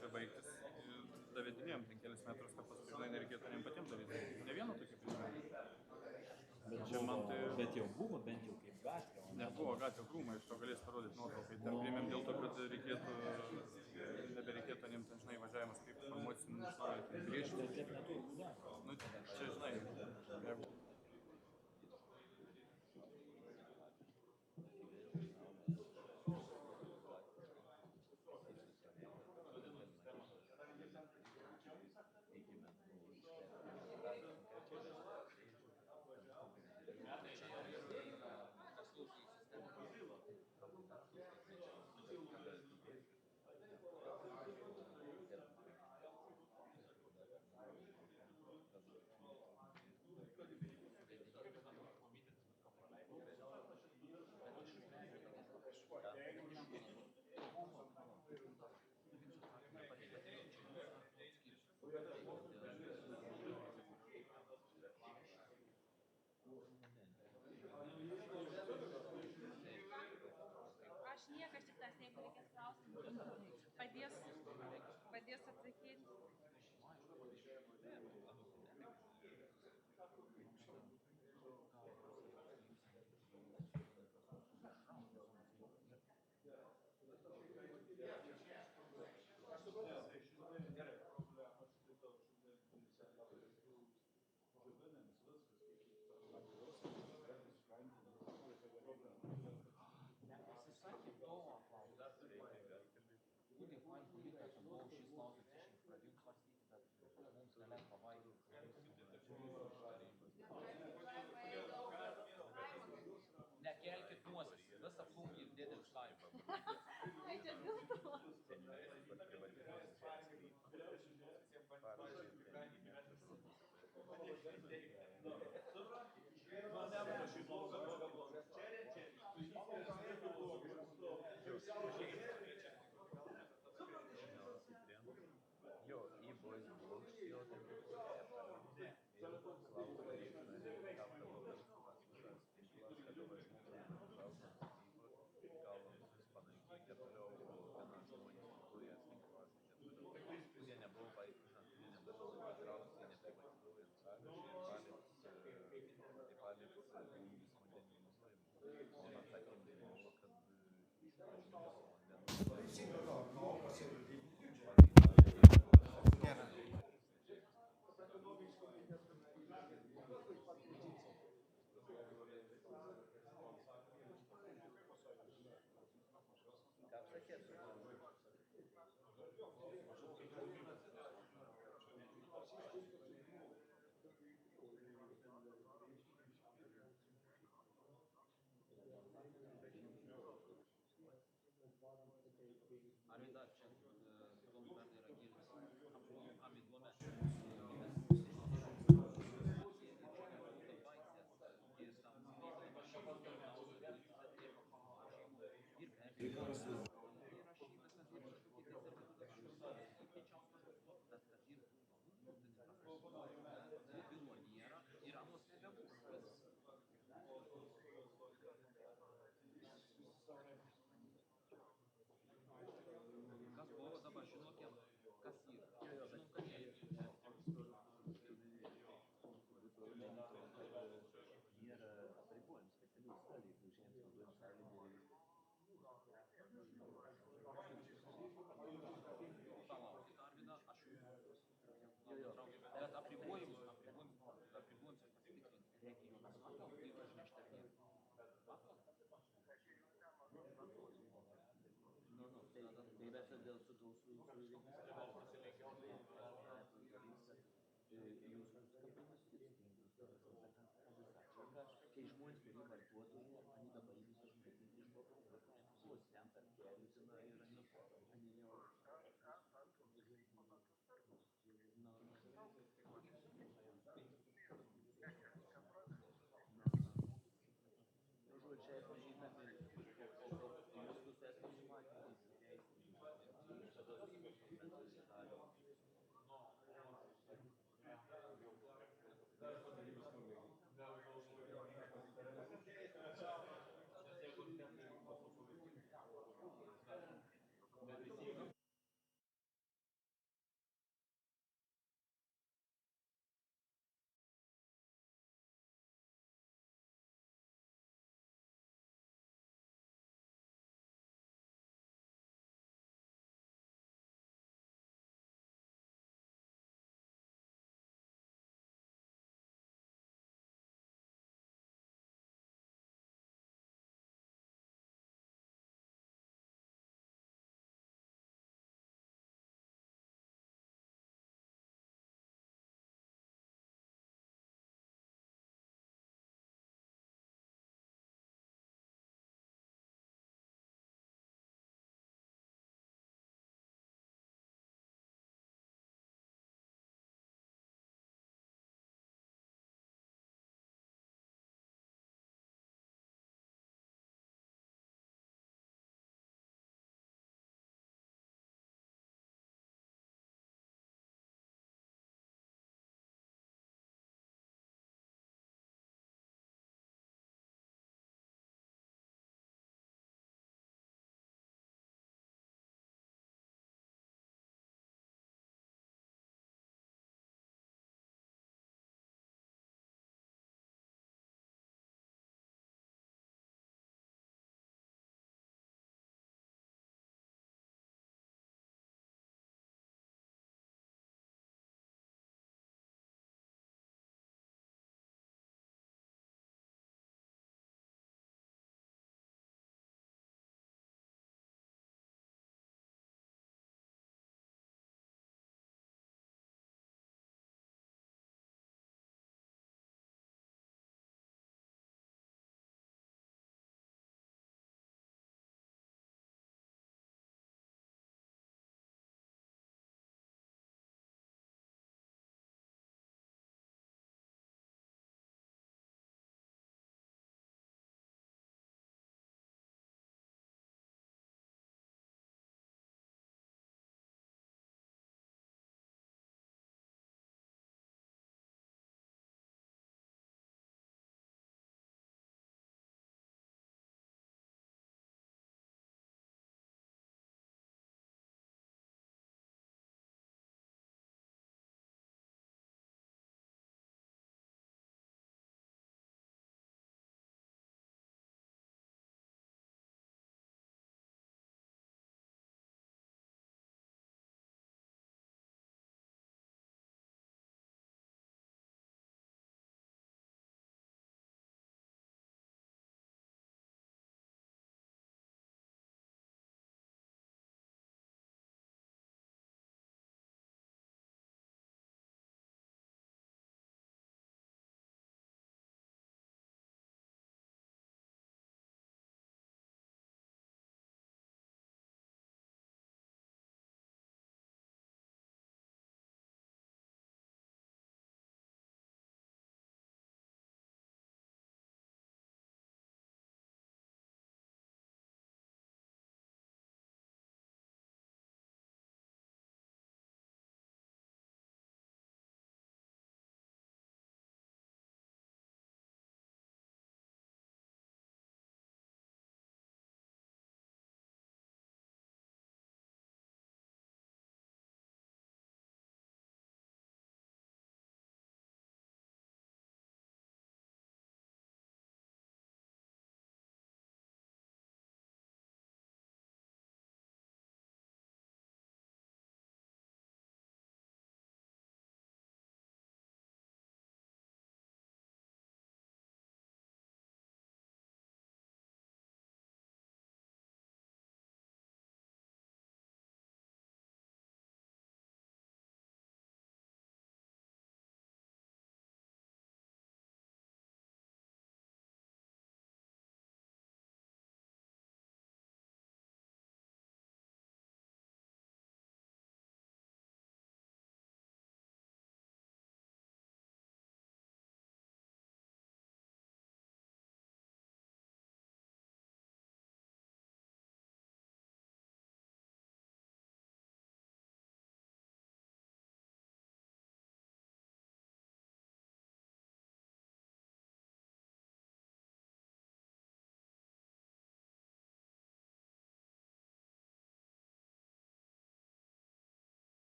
gatvė baigtis. Davedinėjom ten kelias metrus, kad paskui, žinai, nereikėtų jiem patiems daryti. Ne vieno tokio prisimenu. Bet jau buvo bent jau kaip gatvė. Nebuvo gatvė krūmai, iš to galės parodyti nuotraukai. Ten priėmėm dėl to, kad nebereikėtų jiem ten, žinai, važiavimas kaip formuosim griežti. Bet taip neturi būti. Nu, čia, žinai, jeigu... Aš niekas šitas, jeigu reikės klausimų, padės atsakyti. Nekelkit nuosis, visą plungį ir dėdėm šlaimą. Tai čia dėl to. Ciao.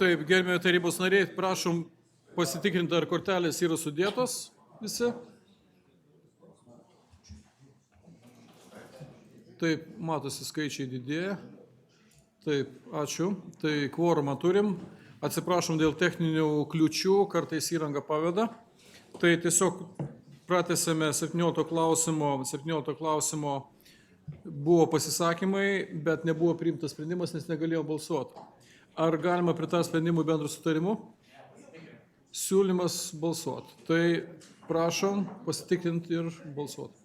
Taip, gerbėjai tarybos nariai, prašom pasitikrinti, ar kortelės yra sudėtos visi. Taip, matosi skaičiai didėja. Taip, ačiū. Tai kvorumą turim. Atsiprašom dėl techninių kliučių, kartais įranga paveda. Tai tiesiog pratęsėme 17 klausimo buvo pasisakymai, bet nebuvo priimtas sprendimas, nes negalėjo balsuoti. Ar galima pritarti sprendimui bendru sutarimu? Siūlymas balsuoti. Tai prašom pasitikrinti ir balsuoti.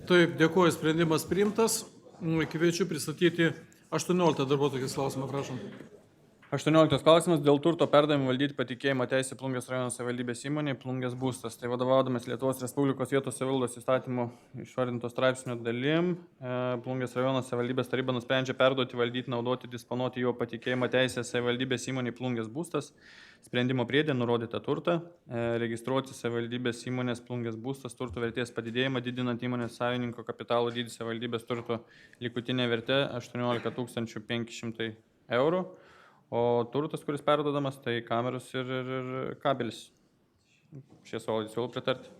Taip, dėkuoju, sprendimas priimtas. Kviečiu pristatyti 18 darbuotojų klausimą, prašom. 18 klausimas dėl turto perdavimo valdyti patikėjimo teisę Plungės rajono savivaldybės įmonei Plungės būstas. Tai vadovaudamas Lietuvos Respublikos vietos savivaldos įstatymų išvardinto straipsnio dalim, Plungės rajono savivaldybės taryba nusprendžia perduoti, valdyti, naudoti, disponuoti jo patikėjimo teisę savivaldybės įmonei Plungės būstas. Sprendimo priedė nurodytą turtą, registruoti savivaldybės įmonės Plungės būstas turto vertės padidėjimą, didinant įmonės savininko kapitalo dydį savivaldybės turto likutinė vertė 18 500 eurų. O turtas, kuris perduodamas, tai kameros ir kabelis. Šie suolai siūlau pritarti.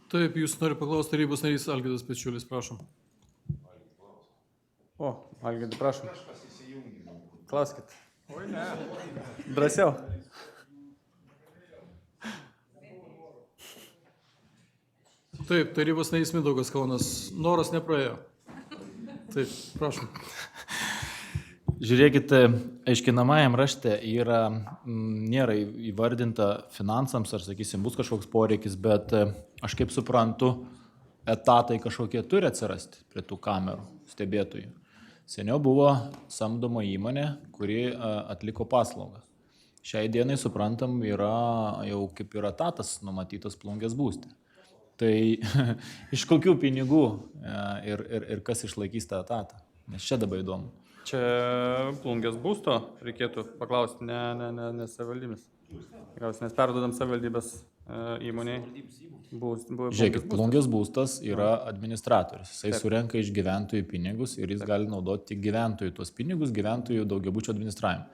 Taip, jūs noriu paklausti tarybos narys Algirdas Pečiulis, prašom. O, Algirdai, prašom. Klauskit. Oi, ne. Drąsiau. Taip, tarybos narys Mindaugas Kaunas. Noras nepraėjo. Taip, prašom. Žiūrėkit, aiškinamajam rašte nėra įvardinta finansams, ar sakysim, bus kažkoks poreikis, bet aš kaip suprantu, etatai kažkokie turi atsirasti prie tų kamerų stebėtojų. Seniau buvo samdoma įmonė, kuri atliko paslaugą. Šiai dienai, suprantam, yra jau kaip ir etatas numatytas Plungės būste. Tai iš kokių pinigų ir kas išlaikys tą etatą? Nes čia dabar įdomu. Čia Plungės būsto reikėtų paklausti, ne savivaldybės. Nes perduodam savivaldybės įmoniai. Žiūrėkit, Plungės būstas yra administratorius. Jisai surenka iš gyventojų pinigus ir jis gali naudoti tik gyventojų tuos pinigus, gyventojų daugiabučio administravimą.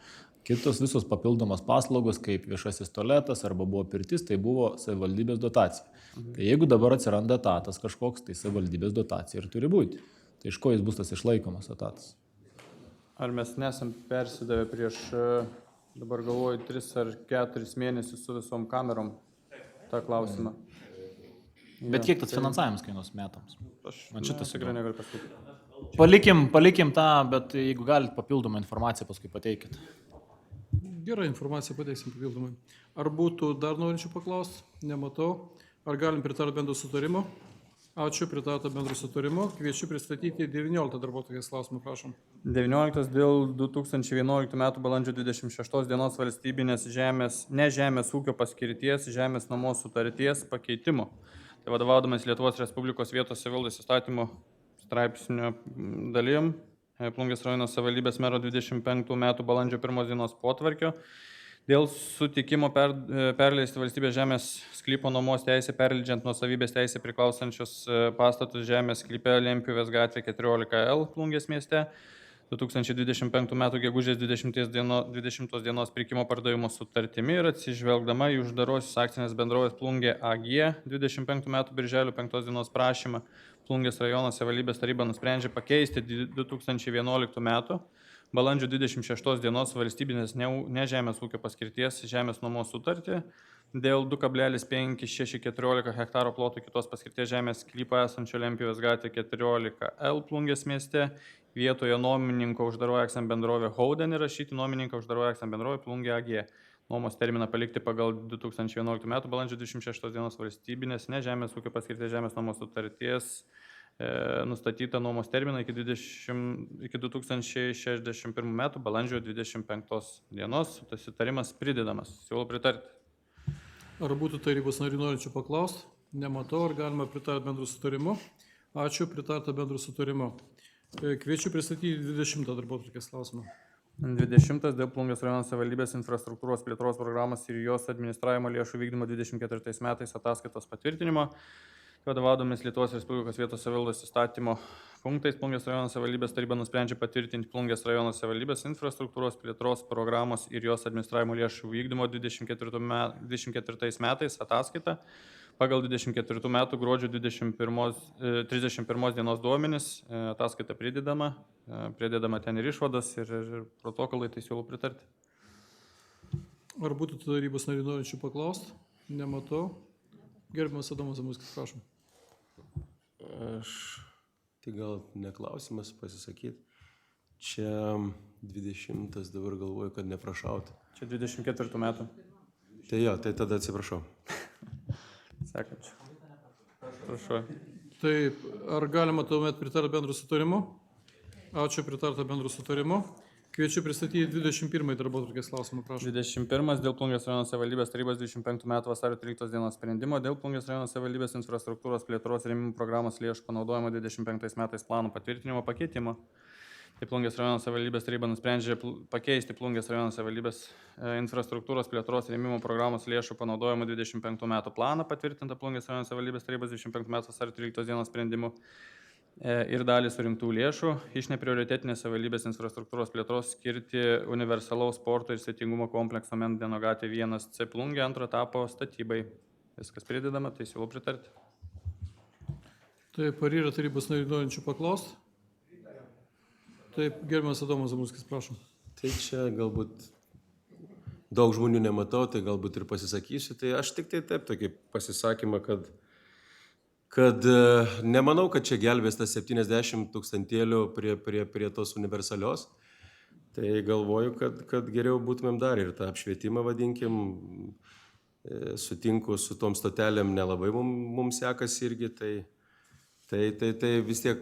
Kitos visos papildomos paslaugos, kaip viešasis tualetas arba buvo pirtis, tai buvo savivaldybės dotacija. Tai jeigu dabar atsiranda etatas kažkoks, tai savivaldybės dotacija ir turi būti. Tai iš ko jis bus tas išlaikomas etatas? Ar mes nesam persidavę prieš, dabar galvoju, 3 ar 4 mėnesius su visom kamerom tą klausimą? Bet kiek tas finansavimas kainuos metams? Aš tikrai negaliu Palikim pasakyti. tą, bet jeigu galit papildomą informaciją, paskui pateikit. Gerą informaciją pateiksim papildomai. Ar būtų dar norinčių paklausti? Nematau. Ar galim pritarti bendro sutarimo? Ačiū, pritarta bendro sutarimo. Kviečiu pristatyti 19 darbuotojų klausimą, prašom. 19 dėl 2011 m. balandžio 26 dienos valstybinės ne žemės ūkio paskirties žemės nuomos sutarties pakeitimo. Tai vadovaudamas Lietuvos Respublikos vietos savivaldos įstatymų straipsnio dalim, Plungės rajono savivaldybės mero 25 m. balandžio 1 dienos potvarkio, dėl sutikimo perleisti valstybės žemės sklypo nuomos teisę, perleidžiant nuosavybės teisę priklausančius pastatus žemės sklype Lempjuvės gatvė 14L Plungės mieste 2025 m. gegužės 20 dienos pirkimo pardavimo sutartimi ir atsižvelgdama į uždarosios akcinės bendrovės Plungė AG 25 m. birželio 5 dienos prašymą, Plungės rajono savivaldybės taryba nusprendžia pakeisti 2011 m. balandžio 26 dienos valstybinės ne žemės ūkio paskirties žemės nuomos sutartį dėl 2,5614 hektaro plotų kitos paskirties žemės sklypo esančio Lempjuvės gatvė 14L Plungės mieste vietoje nuomininko uždaroji akcinė bendrovė Houden įrašyti nuomininką uždaroji akcinė bendrovė Plungė AG. Nuomos terminą palikti pagal 2011 m. balandžio 26 dienos valstybinės ne žemės ūkio paskirties žemės nuomos sutarties Nustatyta nuomos terminą iki 2061 metų balandžio 25 dienos. Susitarimas pridedamas. Siūlau pritarti. Ar būtų tarybos narių norinčių paklausti? Nematau, ar galima pritarti bendrų sutarimu. Ačiū, pritarta bendrų sutarimu. Kviečiu pristatyti 20 darbotvarkės klausimą. 20 dėl Plungės rajono savivaldybės infrastruktūros plėtros programos ir jos administravimo lėšų vykdymo 24 metais ataskaitos patvirtinimo. Vadovaudomis Lietuvos Respublikos vietos savivaldos įstatymo punktais Plungės rajono savivaldybės taryba nusprendžia patvirtinti Plungės rajono savivaldybės infrastruktūros plėtros programos ir jos administravimo lėšų vykdymo 24 metais ataskaitą pagal 24 metų gruodžio 31 dienos duomenis. Ataskaita pridedama ten ir išvadas ir protokolai, tai siūlau pritarti. Ar būtų tarybos narių norinčių paklausti? Nematau. Gerbiamas Adomas Zamuskis, prašom. Aš tai gal neklausimas pasisakyti. Čia 20 dabar galvoju, kad neprašauti. Čia 24 metų. Tai jo, tai tada atsiprašau. Sekančią. Prašau. Taip, ar galima tuomet pritarti bendrų sutarimu? Ačiū, pritarta bendrų sutarimu. Kviečiu pristatyti 21 darbotvarkės klausimą, prašau. 21 dėl Plungės rajono savivaldybės tarybos 25 metų vasario 13 dienos sprendimo dėl Plungės rajono savivaldybės infrastruktūros plėtros rėmimo programos lėšų panaudojimo 25 metais planų patvirtinimo pakeitimo. Tai Plungės rajono savivaldybės taryba nusprendžia pakeisti Plungės rajono savivaldybės infrastruktūros plėtros rėmimo programos lėšų panaudojimo 25 metų planą patvirtintą Plungės rajono savivaldybės tarybos 25 metų vasario 13 dienos sprendimu ir dalį surinktų lėšų iš neprioritetinės savivaldybės infrastruktūros plėtros skirti universalaus sporto ir svetingumo komplekso Mendeno gatvė 1C Plungė antro etapo statybai. Viskas pridedama, tai siūlau pritarti. Taip, ar yra tarybos narių norinčių paklausti? Taip, gerbiamas Adomas Zamuskis, prašom. Tai čia galbūt daug žmonių nematau, tai galbūt ir pasisakysiu. Tai aš tik tai taip tokį pasisakymą, kad nemanau, kad čia gelbės tas 70 000 prie tos universalios. Tai galvoju, kad geriau būtumėm dar ir tą apšvietimą vadinkim. Sutinku su tom stotelėm nelabai mums sekasi irgi. Tai vis tiek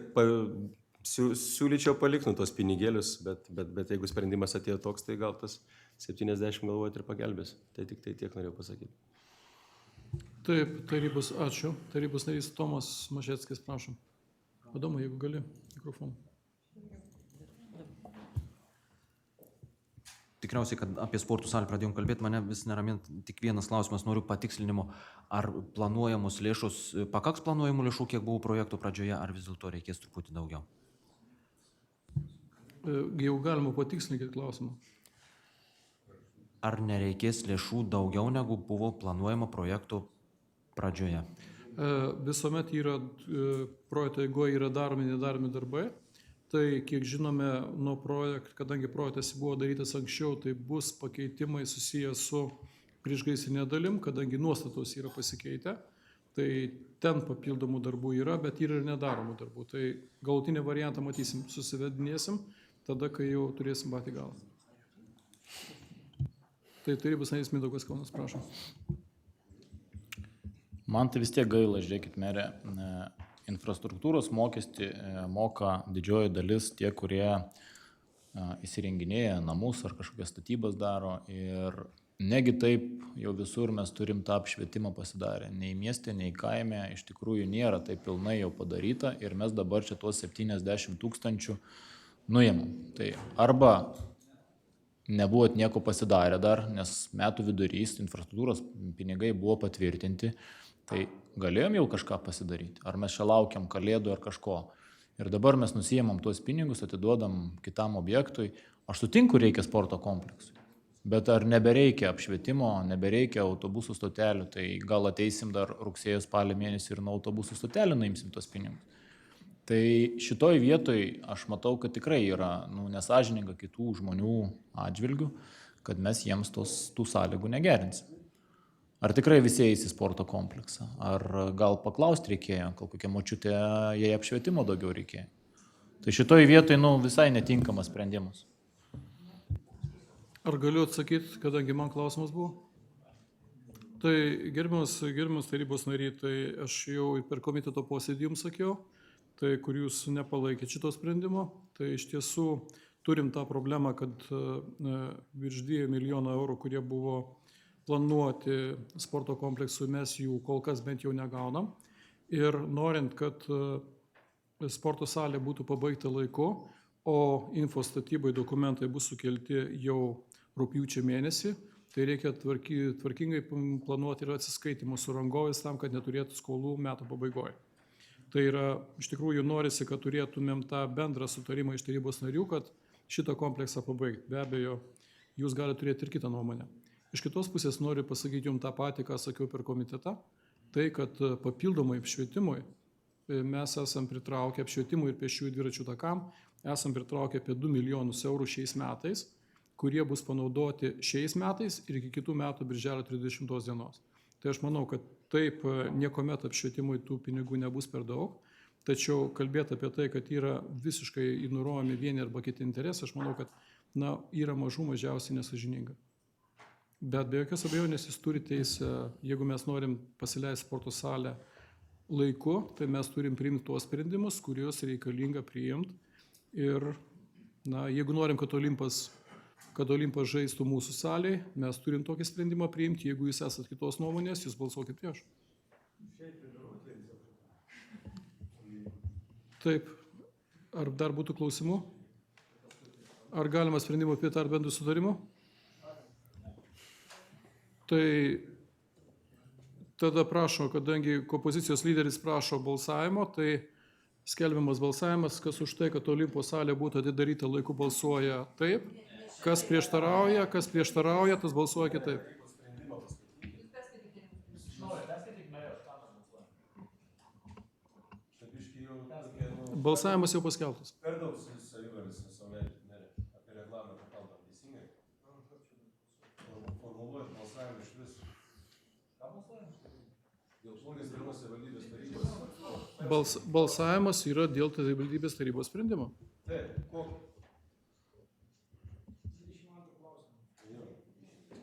siūlyčiau palikti tos pinigėlius, bet jeigu sprendimas atėjo toks, tai gal tas 70 galvojat ir pagelbės. Tai tik tai tiek norėjau pasakyti. Taip, tarybos, ačiū. Tarybos narys Tomas Mažeckis, prašom. Adomai, jeigu gali, mikrofoną. Tikriausiai, kad apie sportų salę pradėjom kalbėti, mane vis neramint tik vienas klausimas, noriu patikslinimo. Ar planuojamos lėšos, pakaks planuojamų lėšų, kiek buvo projekto pradžioje, ar vis dėlto reikės truputį daugiau? Jau galima patikslinkti klausimą. Ar nereikės lėšų daugiau, negu buvo planuojama projekto pradžioje? Visuomet yra projekto eigoje yra daromi, nedaromi darbai. Tai, kiek žinome, nuo projekto, kadangi projektas buvo darytas anksčiau, tai bus pakeitimai susijęs su priešgaisrinė dalim, kadangi nuostatos yra pasikeitę. Tai ten papildomų darbų yra, bet yra ir nedaromų darbų. Tai galutinį variantą matysim, susivedinėsim, tada, kai jau turėsim patį galą. Tai tarybos narys Mindaugas Kaunas, prašom. Man tai vis tiek gaila, žiūrėkit, merė, infrastruktūros mokestį moka didžioji dalis tie, kurie įsirenginėja namus ar kažkokias statybas daro. Ir negi taip jau visur mes turim tą apšvietimą pasidarę. Nei mieste, nei kaime iš tikrųjų nėra taip pilnai jau padaryta ir mes dabar čia tuos 70 000 nuėmam. Tai arba nebuvot nieko pasidarę dar, nes metų vidurys infrastruktūros pinigai buvo patvirtinti, tai galėjom jau kažką pasidaryti. Ar mes čia laukiam kalėdų ar kažko. Ir dabar mes nusiėmam tuos pinigus, atiduodam kitam objektui. Aš sutinku, reikia sporto kompleksui. Bet ar nebereikia apšvietimo, nebereikia autobusų stotelių, tai gal ateisim dar rugsėjo spalio mėnesį ir nuo autobusų stotelių nuimsim tuos pinigus. Tai šitoj vietoj aš matau, kad tikrai yra nesąžininga kitų žmonių atžvilgių, kad mes jiems tų sąlygų negerinsim. Ar tikrai visi eis į sporto kompleksą? Ar gal paklausti reikėjo, gal kokia močiutė jai apšvietimo daugiau reikėjo? Tai šitoj vietoj visai netinkamas sprendimas. Ar galiu atsakyti, kadangi man klausimas buvo? Tai gerbiamas tarybos nariai, tai aš jau per komiteto posėdį jums sakiau, tai kur jūs nepalaikėte šito sprendimo, tai iš tiesų turim tą problemą, kad virš 2 milijonų eurų, kurie buvo planuoti sporto kompleksui, mes jų kol kas bent jau negaunam. Ir norint, kad sporto salė būtų pabaigta laiku, o info statybai dokumentai bus sukelti jau rugpjūčio mėnesį, tai reikia tvarkingai planuoti ir atsiskaitimus su rangovais tam, kad neturėtų skolų metų pabaigoje. Tai yra, iš tikrųjų, norisi, kad turėtumėm tą bendrą sutarimą iš tarybos narių, kad šitą kompleksą pabaigti. Be abejo, jūs galite turėti ir kitą nuomonę. Iš kitos pusės noriu pasakyti jums tą patį, ką sakiau per komitetą, tai, kad papildomai apšvietimui mes esam pritraukę apšvietimui ir pėsčiųjų dviračių takam, esam pritraukę apie 2 milijonus eurų šiais metais, kurie bus panaudoti šiais metais ir iki kitų metų birželio 30 dienos. Tai aš manau, kad taip niekuomet apšvietimui tų pinigų nebus per daug, tačiau kalbėti apie tai, kad yra visiškai ignoruojami vieni arba kiti interesai, aš manau, kad yra mažiausiai nesažininga. Bet be jokios abejonės jis turi teisę, jeigu mes norim pasileisti sporto salę laiku, tai mes turim priimti tuos sprendimus, kuriuos reikalinga priimti. Ir jeigu norim, kad Olimpas žaistų mūsų salėje, mes turim tokį sprendimą priimti. Jeigu jūs esat kitos nuomonės, jūs balsuokit prieš. Taip. Ar dar būtų klausimų? Ar galima sprendimą pritarti bendru sutarimu? Tai tada prašo, kadangi opozicijos lyderis prašo balsavimo, tai skelbiamas balsavimas, kas už tai, kad Olimpo salė būtų atidaryta laiku, balsuoja taip. Kas prieštarauja, tas balsuoja kitaip. Balsavimas jau paskelbtas. Per daug savivalės apie reglamentą kalbam teisingai. Formuluojant balsavimą iš vis. Ką balsuojam? Dėl Plungės rajono savivaldybės tarybos. Balsavimas yra dėl savivaldybės tarybos sprendimo. Taip, kokio?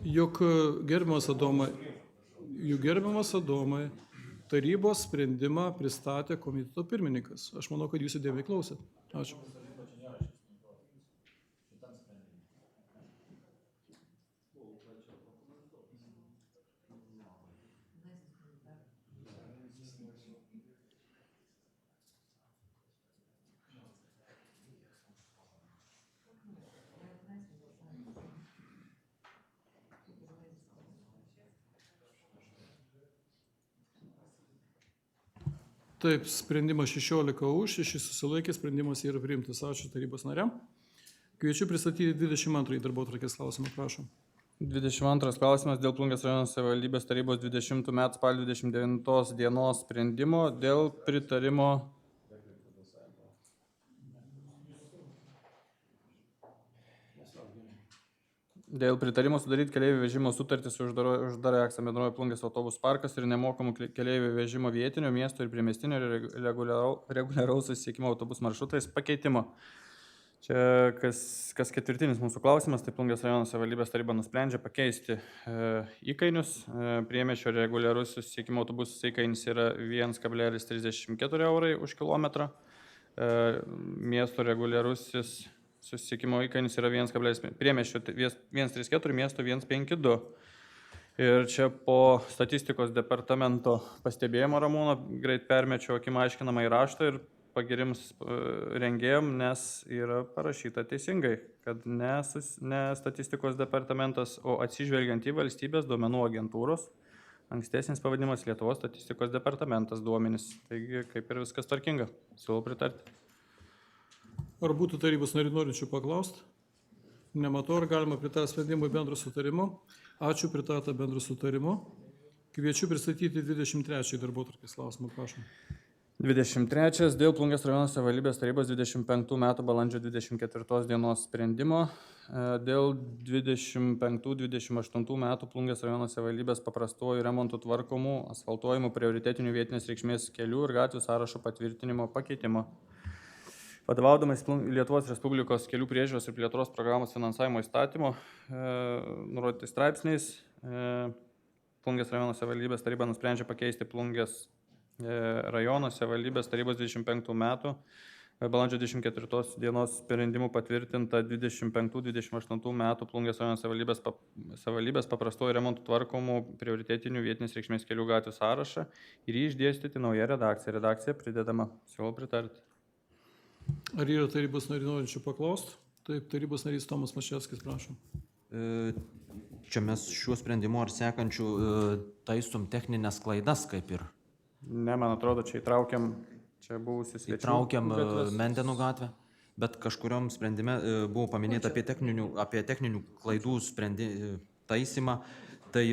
Juk gerbiamas Adomai, tarybos sprendimą pristatė komiteto pirmininkas. Aš manau, kad jūs įdėmiai klausėt. Ačiū. Taip, sprendimas 16 už, 6 susilaikė, sprendimas yra priimtas. Ačiū tarybos nariam. Kviečiu pristatyti 22 darbotvarkės klausimą, prašom. 22 klausimas dėl Plungės rajono savivaldybės tarybos 20 metų spalio 29 dienos sprendimo dėl pritarimo. Dėl pritarimo sudaryti keleivių vežimo sutartį su uždara akcija bendroji Plungės autobusų parkas ir nemokamų keleivių vežimo vietinio, miesto ir priemiestinio reguliaraus susisiekimo autobusų maršrutais pakeitimo. Čia kas ketvirtinis mūsų klausimas, tai Plungės rajono savivaldybės taryba nusprendžia pakeisti įkainius. Priemiesčio reguliarus susisiekimo autobusų įkainis yra 1,34 eurai už kilometrą. Miesto reguliarusis susisiekimo įkainis yra priemiesčio 1,34, miesto 1,52. Ir čia po statistikos departamento pastebėjimo Ramūno greit permečiau akimą aiškinamą įraštą ir pagirims rengėjom, nes yra parašyta teisingai, kad ne statistikos departamentas, o atsižvelgiant į valstybės duomenų agentūros, ankstesnis pavadinimas Lietuvos statistikos departamentas duomenys. Taigi kaip ir viskas tvarkinga. Siūlau pritarti. Ar būtų tarybos narių norinčių paklausti? Nematau, ar galima pritarti sprendimui bendro sutarimo. Ačiū, pritarta bendro sutarimo. Kviečiu pristatyti 23 darbotvarkės klausimą, prašom. 23 dėl Plungės rajono savivaldybės tarybos 25 metų balandžio 24 dienos sprendimo dėl 25-28 metų Plungės rajono savivaldybės paprastuoju remontu tvarkomų asfaltuojimų prioritetinių vietinės reikšmės kelių ir gatvių sąrašo patvirtinimo pakeitimo. Vadovaudamas Lietuvos Respublikos kelių priežiūros ir plėtros programos finansavimo įstatymo nurodytais straipsniais, Plungės rajono savivaldybės taryba nusprendžia pakeisti Plungės rajono savivaldybės tarybos 25 metų balandžio 24 dienos sprendimų patvirtinta 25-28 metų Plungės rajono savivaldybės paprastuoju remontu tvarkomų prioritetinių vietinės reikšmės kelių gatvių sąrašą ir jį išdėstyti nauja redakcija. Redakcija pridedama. Siūlau pritarti. Ar yra tarybos narių norinčių paklausti? Taip, tarybos narys Tomas Maševskis, prašom. Čia mes šiuo sprendimu ar sekančiu taisom techninės klaidas kaip ir. Ne, man atrodo, čia įtraukiam čia buvusius svečių. Įtraukiam gatves. Mendenų gatvę, bet kažkuriom sprendime buvo paminėta apie techninių klaidų taisymą. Tai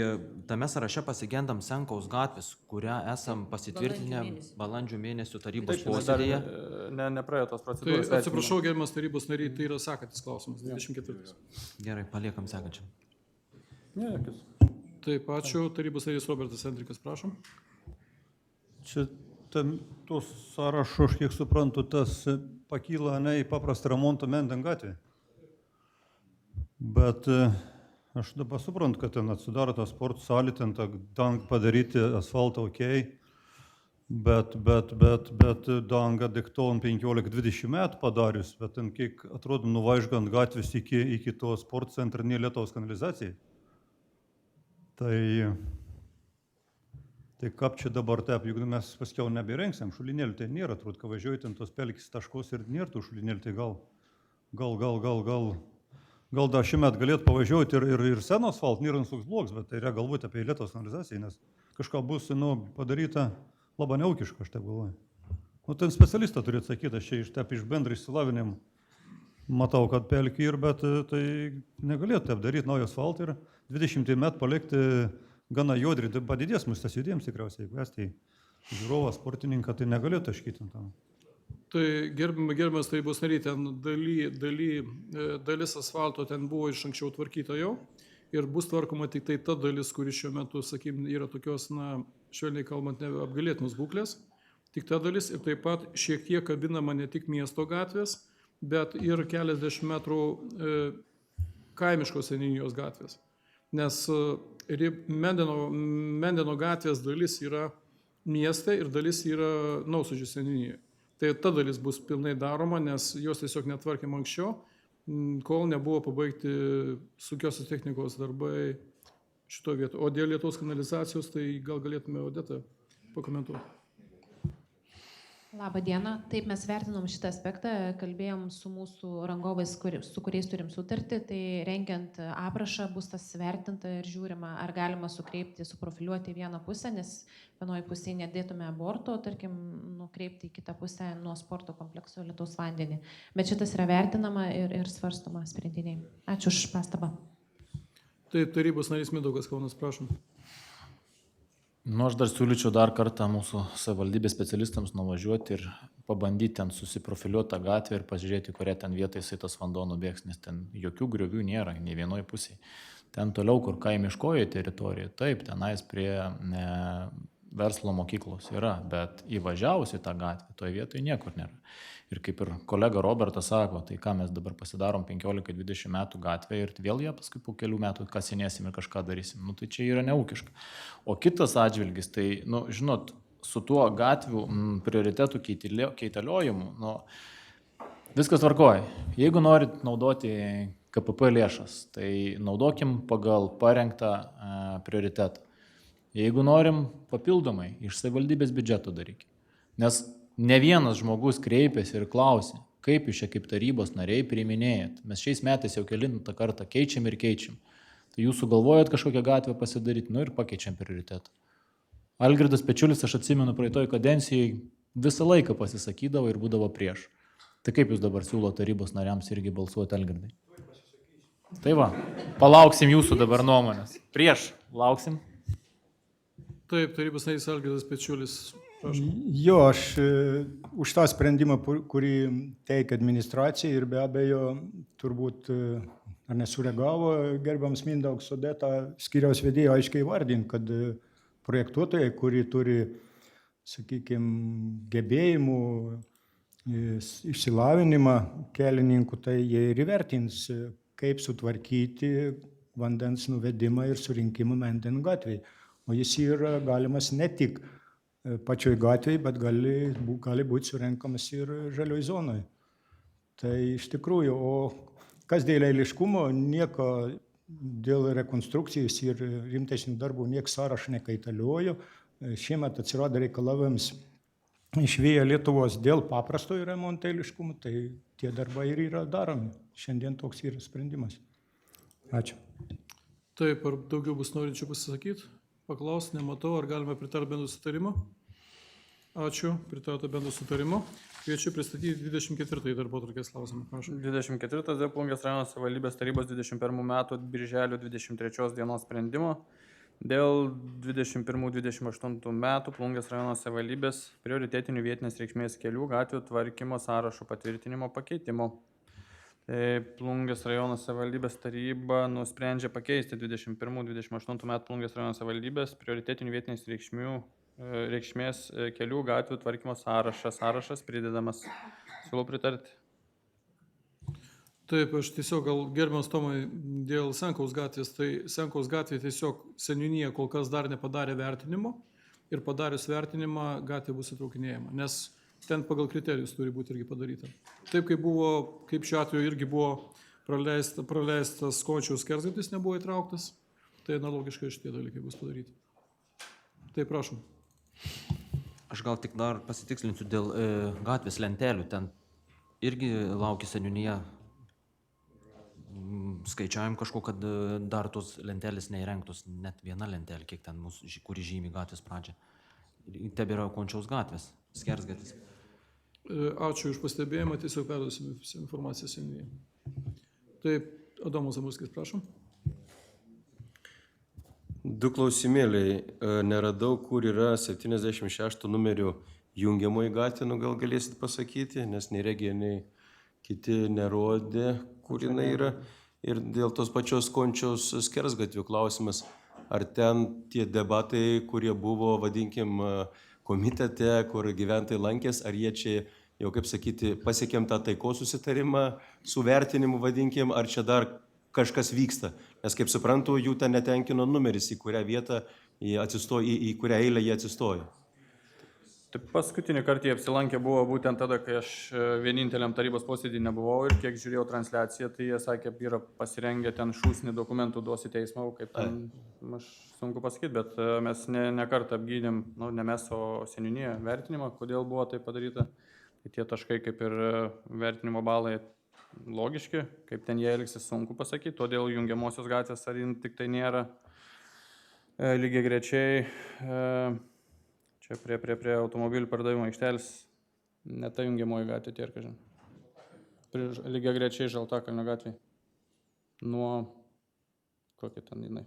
tame sąraše pasigendam Senkaus gatvės, kurią esam pasitvirtinę balandžio mėnesio tarybos posėdėje. Nepraėjo tos Tai procedūros. atsiprašau, gerbiamas tarybos nariai, tai yra sekantis klausimas, 24. Gerai, paliekam sekančiam. Ne, jokius. Taip, ačiū. Tarybos narys Robertas Endrikas, prašom. Čia tos sąrašo, aš kiek suprantu, tas pakyla ne į paprastą remontą Menden gatvė. Bet aš dabar suprantu, kad ten atsidaro tą sporto salį, ten tą dangą padaryti, asfaltą ok, bet dangą dikton 15-20 metų padarius, bet ten kiek atrodo nuvaižgant gatvės iki to sporto centrinė Lietuvos kanalizacijai. Tai kaip čia dabar taip, juk mes paskiau nebėrengsim, šulinėlių tai nėra, atrodo, kad važiuoji ten tos pelkis taškos ir nėra tų šulinėlių, tai gal dar šiemet galėtų pavažiuoti ir senos asfalt, nėra toks blogas, bet tai yra galvoti apie Lietuvos kanalizaciją, nes kažką bus padaryta labai neūkiška, aš taip galvoju. Ten specialistą turi atsakyti, aš čia iš bendro išsilavinim matau, kad pelkį ir, bet tai negalėtų taip daryti naują asfaltą ir 20 metų palikti gana jodrį, tai padidės mūsų tas judėjimas tikriausiai, jeigu esi žiūrovas, sportininką, tai negalėtų taškyti. Tai gerbiamas tarybos nariai, ten dalis asfalto ten buvo iš anksčiau tvarkyta jau ir bus tvarkoma tik tai ta dalis, kuri šiuo metu, sakykime, yra tokios, švelniai kalbant, apgailėtinos būklės. Tik ta dalis ir taip pat šiek tiek kabinama ne tik miesto gatvės, bet ir keliasdešimt metrų kaimiškos seniūnijos gatvės. Nes Mendeno gatvės dalis yra mieste ir dalis yra Nausužių seniūnijoje. Tai ta dalis bus pilnai daroma, nes jos tiesiog netvarkėm anksčiau, kol nebuvo pabaigti sunkiosios technikos darbai šito vieto. O dėl Lietuvos kanalizacijos, tai gal galėtume Odetą pakomentuoti. Labą dieną. Taip, mes vertinom šitą aspektą, kalbėjom su mūsų rangovais, su kuriais turim sutartį, tai rengiant aprašą bus tas vertinta ir žiūrima, ar galima suprofiliuoti į vieną pusę, nes vienoje pusėje nedėtume aborto, tarkim, nukreipti į kitą pusę nuo sporto komplekso Lietuvos vandenį. Bet šitas yra vertinama ir svarstoma sprendiniai. Ačiū už pastabą. Taip, tarybos narys Mindaugas Kaunas, prašom. Aš dar siūlyčiau dar kartą mūsų savivaldybės specialistams nuvažiuoti ir pabandyti ten susiprofiliuoti tą gatvę ir pažiūrėti, kuria ten vietoj jisai tas vanduo nubėgs, nes ten jokių griovių nėra, nei vienoje pusėje. Ten toliau, kur kaimiškoje teritorijoje, taip, tenais prie verslo mokyklos yra, bet įvažiavus į tą gatvę, toje vietoje niekur nėra. Ir kaip ir kolega Robertas sako, tai ką mes dabar pasidarom 15-20 metų gatvę ir vėl ją paskui po kelių metų kasinėsim ir kažką darysim. Tai čia yra neūkiška. O kitas atžvilgis, tai, žinot, su tuo gatvių prioritetų keitaliojimu, viskas tvarkoja. Jeigu norit naudoti KPP lėšas, tai naudokim pagal parengtą prioritetą. Jeigu norim papildomai, iš savivaldybės biudžeto darykim. Nes ne vienas žmogus kreipėsi ir klausė, kaip jūs čia kaip tarybos nariai priiminėjat. Mes šiais metais jau kelintą kartą keičiam ir keičiam. Tai jūs sugalvojat kažkokią gatvę pasidaryti, ir pakeičiam prioritetą. Algirdas Pečiulis, aš atsimenu, praeitoj kadencijai visą laiką pasisakydavo ir būdavo prieš. Tai kaip jūs dabar siūlo tarybos nariams irgi balsuoti, Algirdai? Tai va, palauksim jūsų dabar nuomonės. Prieš, lauksim. Taip, tarybos narys Algirdas Pečiulis. Prašom. Jo, aš už tą sprendimą, kurį teikia administracija ir be abejo turbūt ar nesureagavo gerbiamas Mindaugas Odeta skyriaus vedėjo aiškiai vardint, kad projektuotojai, kurie turi, sakykime, gebėjimų, išsilavinimą kelininkų, tai jie ir įvertins, kaip sutvarkyti vandens nuvedimą ir surinkimą Mendeno gatvėje. O jis yra galimas ne tik pačioj gatvėje, bet gali būti surenkamas ir žalioj zonoje. Tai iš tikrųjų, o kas dėl eiliškumo, nieko dėl rekonstrukcijos ir rimtesnių darbų nieks sąrašą nekaitaliojo. Šiemet atsirado reikalavimams iš Vėjo Lietuvos dėl paprastojo remonto eiliškumo, tai tie darbai ir yra daromi. Šiandien toks yra sprendimas. Ačiū. Taip, ar daugiau bus norinčių pasisakyti? Paklausti, nematau, ar galime pritarti bendro sutarimo? Ačiū, pritarta bendro sutarimo. Kviečiu pristatyti 24 darbotvarkės klausimą. Prašau. 24 dėl Plungės rajono savivaldybės tarybos 21 metų birželio 23 dienos sprendimo dėl 21-28 metų Plungės rajono savivaldybės prioritetinių vietinės reikšmės kelių gatvių tvarkymo sąrašo patvirtinimo pakeitimo. Plungės rajono savivaldybės taryba nusprendžia pakeisti 21-28 metų Plungės rajono savivaldybės prioritetinių vietinės reikšmės kelių gatvių tvarkymo sąrašą. Sąrašas pridedamas. Siūlau pritarti. Taip, aš tiesiog gal gerbiamas Tomai dėl Senkaus gatvės, tai Senkaus gatvė tiesiog seniūnija kol kas dar nepadarė vertinimo ir padarius vertinimą gatvė bus įtraukinėjama, nes ten pagal kriterijus turi būti irgi padaryta. Taip kaip šiuo atveju irgi buvo praleistas Končiaus skersgatvis nebuvo įtrauktas, tai analogiškai šitie dalykai bus padaryti. Tai prašom. Aš gal tik dar pasitikslinsiu dėl gatvės lentelių. Ten irgi laukia seniūnija. Skaičiavim kažko, kad dar tos lentelės neįrengtos. Net viena lentelė, kiek ten mūsų, kuri žymi gatvės pradžią. Tebėra Končiaus gatvės, skersgatvis. Ačiū už pastebėjimą, tiesiog perduosim informaciją seniūnijai. Taip, Adomas Zamulskis, prašom. Du klausimėliai. Neradau, kur yra 76 numerių jungiamoji gatvė, gal galėsit pasakyti, nes nei Regija, nei kiti nerodė, kur jinai yra. Ir dėl tos pačios Končiaus skersgatvių klausimas, ar ten tie debatai, kurie buvo, vadinkim, komitete, kur gyventojai lankės, ar jie čia, jau kaip sakyti, pasiekėm tą taikos susitarimą su vertinimu, vadinkim, ar čia dar kažkas vyksta, nes kaip suprantu, jų ten netenkino numeris, į kurią vietą į kurią eilę jie atsistojo. Taip, paskutinį kartą jie apsilankė buvo būtent tada, kai aš vieninteliam tarybos posėdį nebuvau ir kiek žiūrėjau transliaciją, tai jie sakė, yra pasirengę ten šūsnį dokumentų duos į teismą, kaip ten, aš sunku pasakyti, bet mes ne kartą apgydėm, ne mes, o seniūnija vertinimą, kodėl buvo tai padaryta. Tai tie taškai kaip ir vertinimo balai logiški, kaip ten jie elgsis, sunku pasakyti, todėl jungiamosios gatvės ar tik tai nėra lygiai grečiai čia prie automobilių pardavimo aikštelis, ne ta jungiamoji gatvė, tie ir kažin. Lygiai grečiai Žaltakalnio gatvė. Nuo, kokia ten jinai?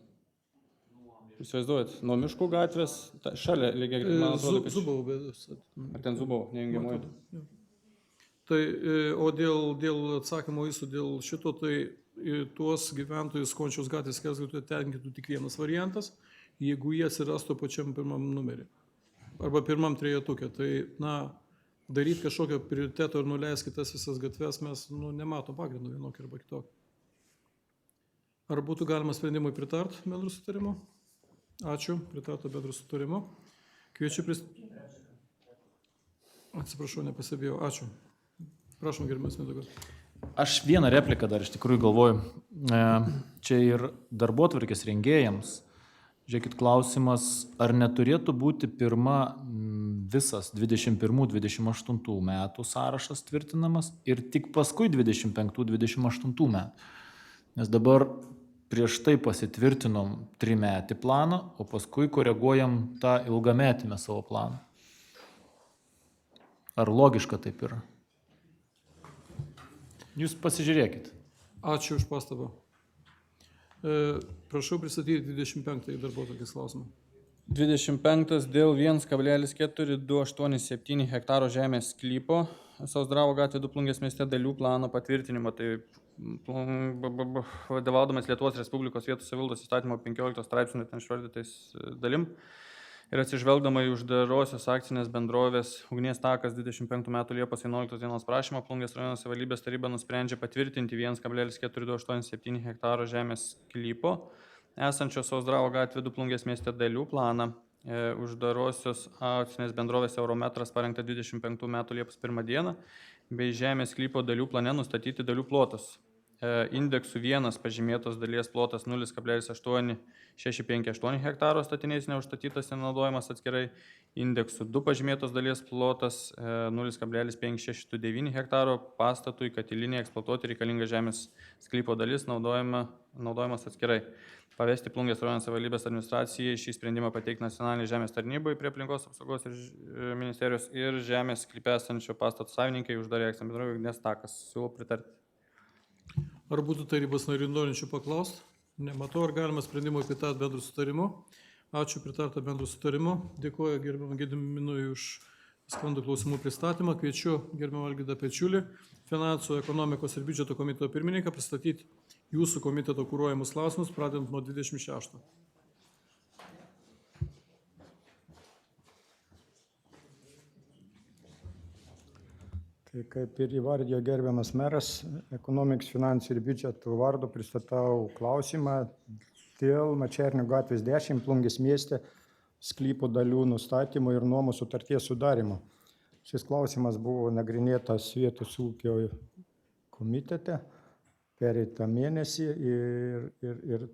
Įsivaizduojat, nuo Miškų gatvės, šalia lygiai grečiai, man atrodo, kad... Zubovo bėdus. Ar ten Zubovo, ne jungiamoji? Tai, o dėl atsakymo jūsų dėl šito, tai tuos gyventojus Končiaus gatvės skersgatviu tenkintų tik vienas variantas, jeigu jie atsirastų pačiam pirmam numerį arba pirmam trejetuke. Tai, daryti kažkokio prioriteto ir nuleisti kitas visas gatves mes nematom pagrindo vienokį arba kitokį. Ar būtų galima sprendimui pritart bendrų sutarimo? Ačiū, pritarto bendrų sutarimo. Kviečiu Atsiprašau, nepasibėjau. Ačiū. Prašom, gerbiamas Mindaugas. Aš vieną repliką dar iš tikrųjų galvoju. Čia ir darbotvarkės rengėjams. Žiūrėkit, klausimas, ar neturėtų būti pirma visas 21-28 metų sąrašas tvirtinamas ir tik paskui 25-28 metų. Nes dabar prieš tai pasitvirtinom 3-metį planą, o paskui koreguojam tą ilgametį savo planą. Ar logiška taip yra? Jūs pasižiūrėkit. Ačiū už pastabą. Prašau pristatyti 25 darbotvarkės klausimą. 25 dėl 1,4287 hektaro žemės sklypo Sauzdravo gatvė 2 Plungės mieste dalių plano patvirtinimo. Tai vadovaudamas Lietuvos Respublikos vietos savivaldos įstatymo 15 straipsnių ten išvardytais dalim ir atsižvelgdama į uždarosios akcinės bendrovės Ugnies takas 25 metų Liepos 11 dienos prašymą, Plungės rajono savivaldybės taryba nusprendžia patvirtinti 1,4287 hektaro žemės sklypo esančio Sauzdravo gatvė 2 Plungės mieste dalių planą. uždarosios akcinės bendrovės Eurometras parengta 25 metų Liepos 1 dieną, bei žemės sklypo dalių plane nustatyti dalių plotus. Indeksų 1 pažymėtos dalies plotas 0,8658 hektaro statiniais neužstatytas ir naudojamas atskirai. Indeksų 2 pažymėtos dalies plotas 0,5629 hektaro pastatui katiliniai eksploatuoti reikalinga žemės sklypo dalis naudojamas atskirai. Pavesti Plungės rajono savivaldybės administracijai šį sprendimą pateikti nacionaliniai žemės tarnybai prie aplinkos apsaugos ir ministerijos ir žemės sklype esančio pastato savininkai uždarė akcinė bendrovė Ugnies takas. Siūlau pritarti. Ar būtų tarybos narių norinčių paklausti? Nematau, ar galima sprendimui pritarti bendrų sutarimu. Ačiū, pritarta bendrų sutarimu. Dėkuoju gerbiamam Gediminui už sklandų klausimų pristatymą. Kviečiu gerbiamą Algirdą Pečiulį, Finansų, ekonomikos ir biudžeto komiteto pirmininką, pristatyti jūsų komiteto kuruojamus klausimus, pradedant nuo 26. Tai kaip ir įvardijo gerbiamas meras, ekonomikos, finansų ir biudžeto vardu pristatau klausimą dėl Mačernio gatvės 10 Plungės mieste sklypo dalių nustatymo ir nuomos sutarties sudarimo. Šis klausimas buvo nagrinėtas vietos ūkio komitete pereitą mėnesį ir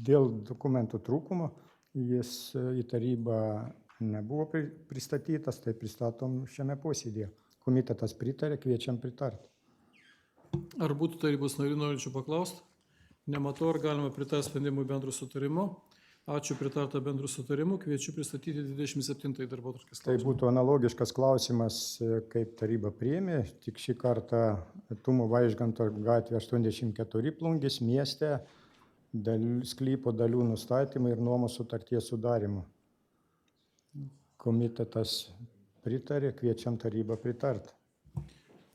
dėl dokumentų trūkumo jis į tarybą nebuvo pristatytas, tai pristatom šiame posėdėje. Komitetas pritarė, kviečiam pritarti. Ar būtų tarybos narių norinčių paklausti? Nematau, ar galima pritarti sprendimui bendrų sutarimu. Ačiū, pritarta bendrų sutarimu. Kviečiu pristatyti 27 darbotvarkės Tai klausimą. būtų analogiškas klausimas, kaip taryba priėmė, tik šį kartą Tumo Vaižganto gatvė 84 Plungės mieste sklypo dalių nustatymą ir nuomos sutarties sudarimo. Komitetas pritarė, kviečiam tarybą pritarti.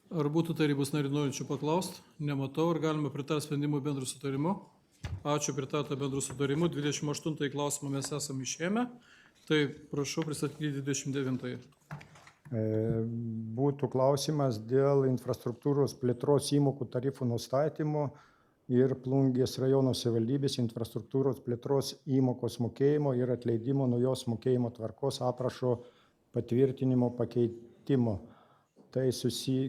Ar būtų tarybos narių norinčių paklausti? Nematau, ar galima pritarti sprendimui bendrų sutarimu. Ačiū, pritarta bendrų sutarimu. 28 klausimą mes esame išėmę. Tai prašau pristatyti 29. Būtų klausimas dėl infrastruktūros plėtros įmokų tarifų nustatymo ir Plungės rajono savivaldybės infrastruktūros plėtros įmokos mokėjimo ir atleidimo nuo jos mokėjimo tvarkos aprašo patvirtinimo pakeitimo. Tai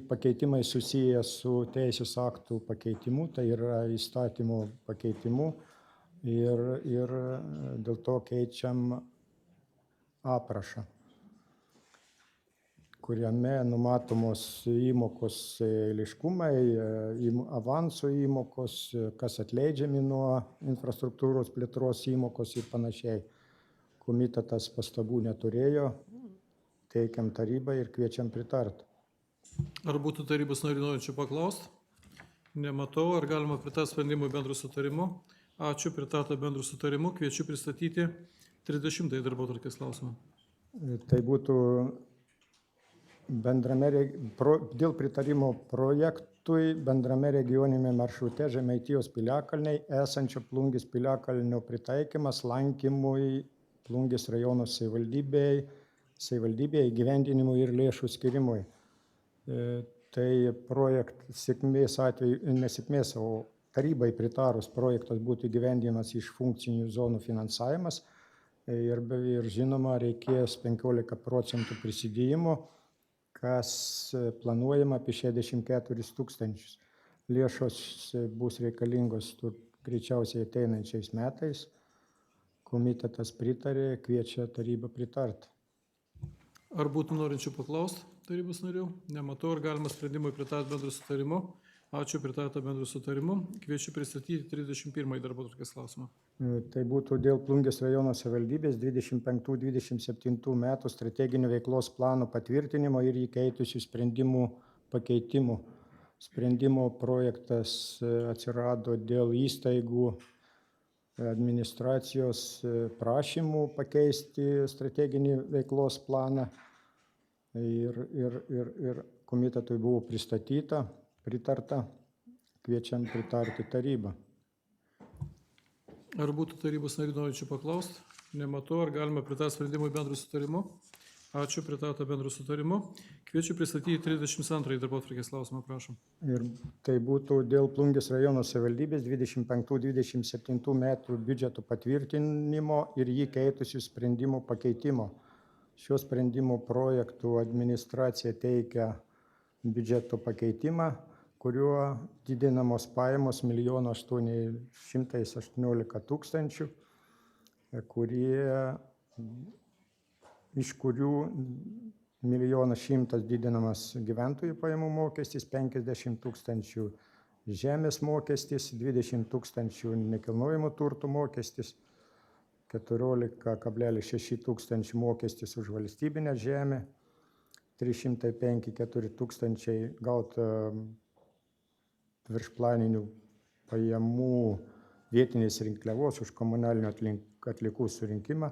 pakeitimai susiję su teisės aktų pakeitimu, tai yra įstatymų pakeitimu ir dėl to keičiam aprašą, kuriame numatomos įmokos eiliškumai, avanso įmokos, kas atleidžiami nuo infrastruktūros plėtros įmokos ir panašiai. Komitetas pastabų neturėjo, teikiam tarybai ir kviečiam pritarti. Ar būtų tarybos narių norinčių paklausti? Nematau, ar galima pritarti sprendimui bendrų sutarimu. Ačiū, pritarta bendrų sutarimu. Kviečiu pristatyti 30 darbotvarkės klausimą. Tai būtų dėl pritarimo projektui bendrame regioninėme maršrute Žemaitijos piliakalniai esančio Plungės piliakalnio pritaikymas lankymui Plungės rajono savivaldybėje įgyvendinimui ir lėšų skirimui. Tai projektas sėkmės atveju, nesėkmės, o tarybai pritarus projektas būtų įgyvendinamas iš funkcinių zonų finansavimas ir žinoma reikės 15% prisidėjimo, kas planuojama apie 64 000. Lėšos bus reikalingos greičiausiai ateinančiais metais. Komitetas pritarė, kviečia tarybą pritarti. Ar būtų norinčių paklausti tarybos narių? Nematau, ar galima sprendimui pritarti bendrų sutarimu. Ačiū, pritarta bendrų sutarimu. Kviečiu pristatyti 31 darbotvarkės klausimą. Tai būtų dėl Plungės rajono savivaldybės 25-27 metų strateginio veiklos plano patvirtinimo ir įkeitusių sprendimų pakeitimų. Sprendimo projektas atsirado dėl įstaigų administracijos prašymų pakeisti strateginį veiklos planą ir komitetui buvo pritarta, kviečiam pritarti tarybą. Ar būtų tarybos narių norinčių paklausti? Nematau, ar galima pritarti sprendimui bendrų sutarimu. Ačiū, pritarta bendru sutarimu. Kviečiu pristatyti 32 darbotvarkės klausimą, prašom. Ir tai būtų dėl Plungės rajono savivaldybės 25-27 metų biudžeto patvirtinimo ir jį keitusių sprendimų pakeitimo. Šio sprendimo projektų administracija teikia biudžeto pakeitimą, kuriuo didinamos pajamos 1 818 000, iš kurių 1 100 000 didinamas gyventojų pajamų mokestis, 50 000 žemės mokestis, 20 000 nekilnojamo turto mokestis, 14,6 tūkstančių mokestis už valstybinę žemę, 305,4 tūkstančiai gauta viršplaninių pajamų vietinės rinkliavos už komunalinių atliekų surinkimą,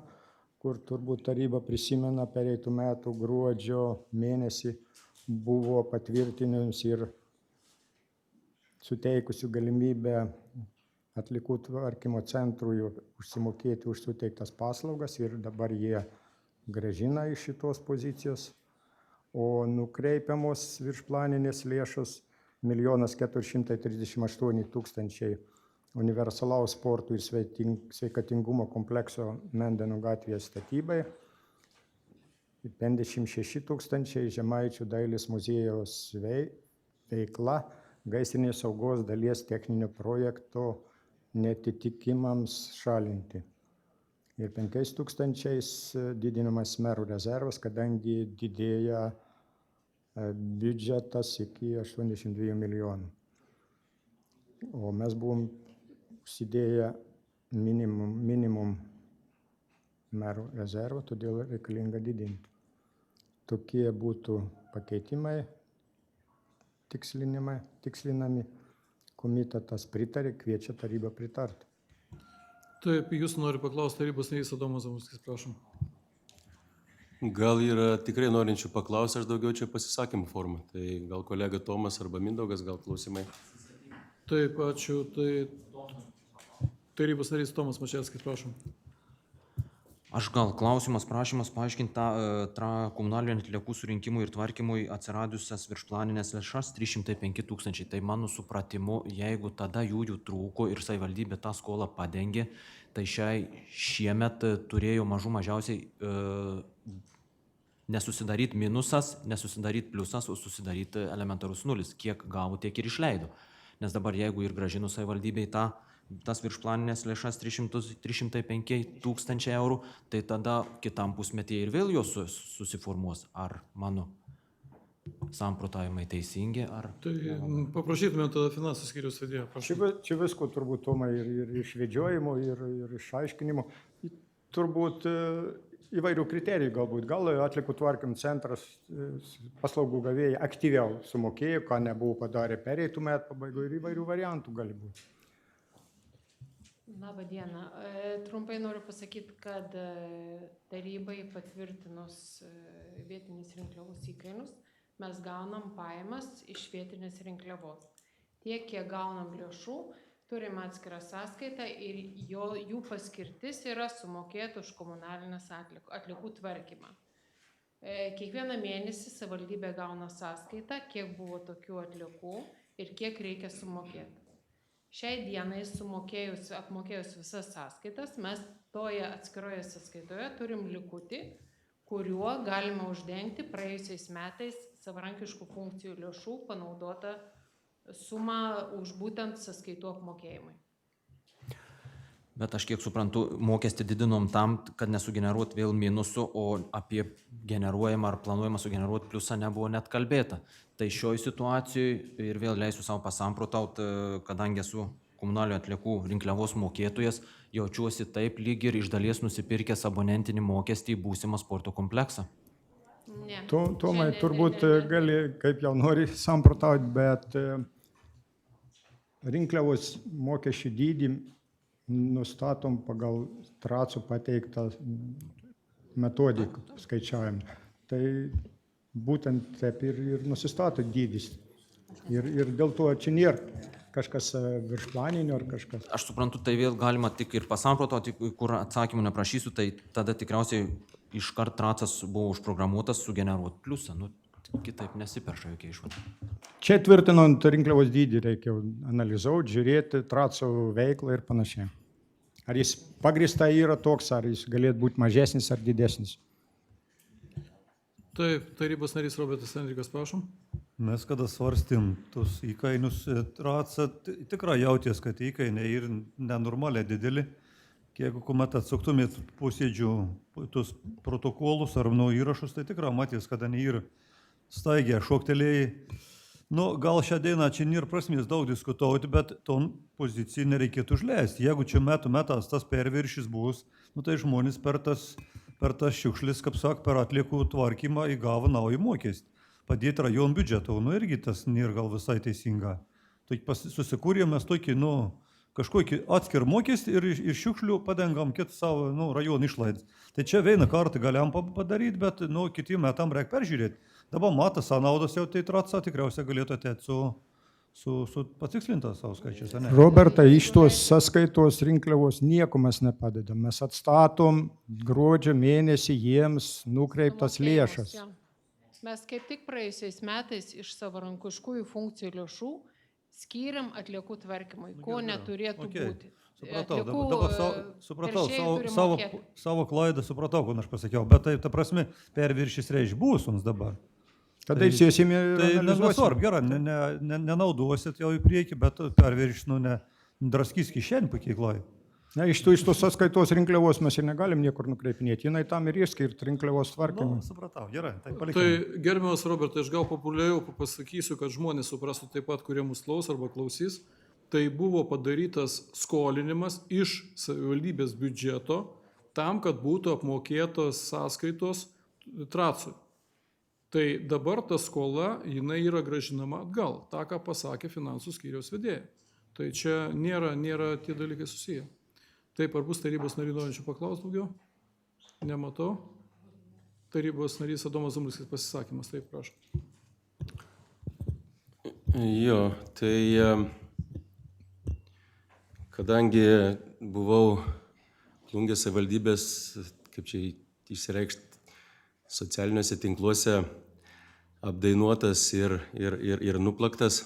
kur turbūt taryba prisimena pereitų metų gruodžio mėnesį buvo patvirtinus ir suteikusių galimybę atliekų tvarkymo centrui užsimokėti už suteiktas paslaugas ir dabar jie grąžina iš šitos pozicijos, o nukreipiamos viršplaninės lėšos 1 438 000 universalaus sporto ir sveikatingumo komplekso Mendeno gatvėje statybai, 56 000 Žemaičių dailės muziejaus veikla gaisrinės saugos dalies techninio projekto netitikimams šalinti. Ir 5 000 didinamas merų rezervas, kadangi didėja biudžetas iki 82 milijonų. O mes buvom užsidėję minimum merų rezervą, todėl reikalinga didinti. Tokie būtų pakeitimai tikslinami. Komitetas pritarė, kviečia tarybą pritarti. Taip, jūs noriu paklausti tarybos narys Adomas Zamuskis, prašom. Gal yra tikrai norinčių paklausti, aš daugiau čia pasisakymų formą. Tai gal kolega Tomas arba Mindaugas, gal klausimai. Taip, ačiū. Tai tarybos narys Tomas Mačialskis, prašom. Aš gal klausimas, prašymas paaiškinti tą komunalinių atliekų surinkimui ir tvarkymui atsiradusias viršplaninės lėšas 305 000. Tai mano supratimu, jeigu tada jų trūko ir savivaldybė tą skolą padengė, tai šiemet turėjo mažiausiai nesusidaryti minusas, nesusidaryti pliusas, o susidaryti elementarus nulis. Kiek gavo, tiek ir išleido. Nes dabar jeigu ir grąžino savivaldybei tas viršplaninės lėšas 305 000 eurų, tai tada kitam pusmetyje ir vėl jos susiformuos. Ar mano samprotavimai teisingi, ar... Tai paprašytume tada finansų skyriaus vedėjo. Čia visko turbūt, Tomai, ir išvedžiojimo, ir išaiškinimo. Turbūt įvairių kriterijų galbūt. Gal atliekų tvarkymo centras paslaugų gavėjai aktyviau sumokėjo, ką nebuvo padarę pereitų metų pabaigoje, ir įvairių variantų gali būti. Labą dieną. Trumpai noriu pasakyti, kad tarybai patvirtinus vietinės rinkliavos įkainius, mes gaunam pajamas iš vietinės rinkliavos. Tiek, kiek gaunam lėšų, turime atskirą sąskaitą ir jų paskirtis yra sumokėti už komunalinės atliekų tvarkymą. Kiekvieną mėnesį savivaldybė gauna sąskaitą, kiek buvo tokių atliekų ir kiek reikia sumokėti. Šiai dienai apmokėjus visas sąskaitas, mes toje atskiroje sąskaitoje turim likutį, kuriuo galima uždengti praėjusiais metais savarankiškų funkcijų lėšų panaudotą sumą už būtent sąskaitų apmokėjimui. Bet aš kiek suprantu, mokestį didinom tam, kad nesugeneruot vėl minusų, o apie generuojamą ar planuojamą sugeneruoti pliusą nebuvo net kalbėta. Tai šioj situacijoje ir vėl leisiu savo pasamprotauti, kadangi esu komunalinių atliekų rinkliavos mokėtojas, jaučiuosi taip lyg ir iš dalies nusipirkęs abonentinį mokestį į būsimą sporto kompleksą. Ne. Tomai, turbūt gali, kaip jau nori, samprotauti, bet rinkliavos mokesčių dydį nustatom pagal Traco pateiktą metodiką skaičiavimą. Tai būtent taip ir nusistato dydis. Ir dėl to čia nėra kažkas viršplaninio ar kažkas. Aš suprantu, tai vėl galima tik ir pasamprotauti, kur atsakymų neprašysiu, tai tada tikriausiai iškart tracas buvo užprogramuotas sugeneruoti pliusą. Nu, kitaip nesiperša jokia išvada. Čia tvirtinant rinkliavos dydį reikia analizuoti, žiūrėti traco veiklą ir panašiai. Ar jis pagrįsta yra toks, ar jis galėtų būti mažesnis ar didesnis. Taip, tarybos narys Robertas Enrikas, prašom. Mes kada svarstėm tos įkainius tracą, tikrai jauties, kad įkainiai ir nenormaliai dideli. Jeigu kuomet atsuktumėt posėdžių tos protokolus ar įrašus, tai tikrai matys, kad jie yra staigiai šoktelėjai. Nu, gal šią dieną čia nėra prasmės daug diskutuoti, bet ton pozicijai nereikėtų užleisti. Jeigu čia metas tas perviršis bus, nu, tai žmonės per tas šiukšlis, kaip sak, per atliekų tvarkymą įgavo naują mokestį. Padėti rajonų biudžetą, nu irgi tas nėra gal visai teisinga. Tai susikūrėme mes tokį, kažkokį atskirą mokestį ir iš šiukšlių padengam kitą savo, rajonų išlaidas. Tai čia vieną kartą galėjom padaryti, bet, kitiem metam reikia peržiūrėti. Dabar matas sąnaudos jau tai traca tikriausiai galėtų atėti su patikslintas savo skaičius, ne? Roberta, iš tos sąskaitos rinkliavos nieko mes nepadedam. Mes atstatom gruodžio mėnesį jiems nukreiptas lėšas. Jo. Mes kaip tik praėjusiais metais iš savarankiškųjų funkcijų lėšų skyrėm atliekų tvarkymui, ko neturėtų būti. Supratau, savo klaidą supratau, ko aš pasakiau, bet tai, ta prasme, perviršis reiš bus mums dabar. Tada įsėsime ir tai analizuosim. Nesvarb, gerai, nenaudosit jau į priekį, bet perviršis, draskys kišenį pakiklai. Ne, iš tos sąskaitos rinkliavos mes ir negalim niekur nukreipinėti. Jinai tam ir išskirti rinkliavos tvarkymui. Supratau, gerai, tai Tai palikime. gerbiamas Robertai, aš gal populiariau pasakysiu, kad žmonės suprastų taip pat, kurie mus klaus arba klausys. Tai buvo padarytas skolinimas iš savivaldybės biudžeto tam, kad būtų apmokėtos sąskaitos tracui. Tai dabar ta skola, jinai yra gražinama atgal, tą, ką pasakė finansų skyriaus vedėja. Tai čia nėra tie dalykai susiję. Taip, ar bus tarybos narių norinčių paklausti daugiau? Nematau. Tarybos narys Adomas Zumliskis pasisakymas, taip, prašau. Jo, tai kadangi buvau Plungės savivaldybės, kaip čia išsireikšti, socialiniuose tinkluose apdainuotas ir nuplaktas,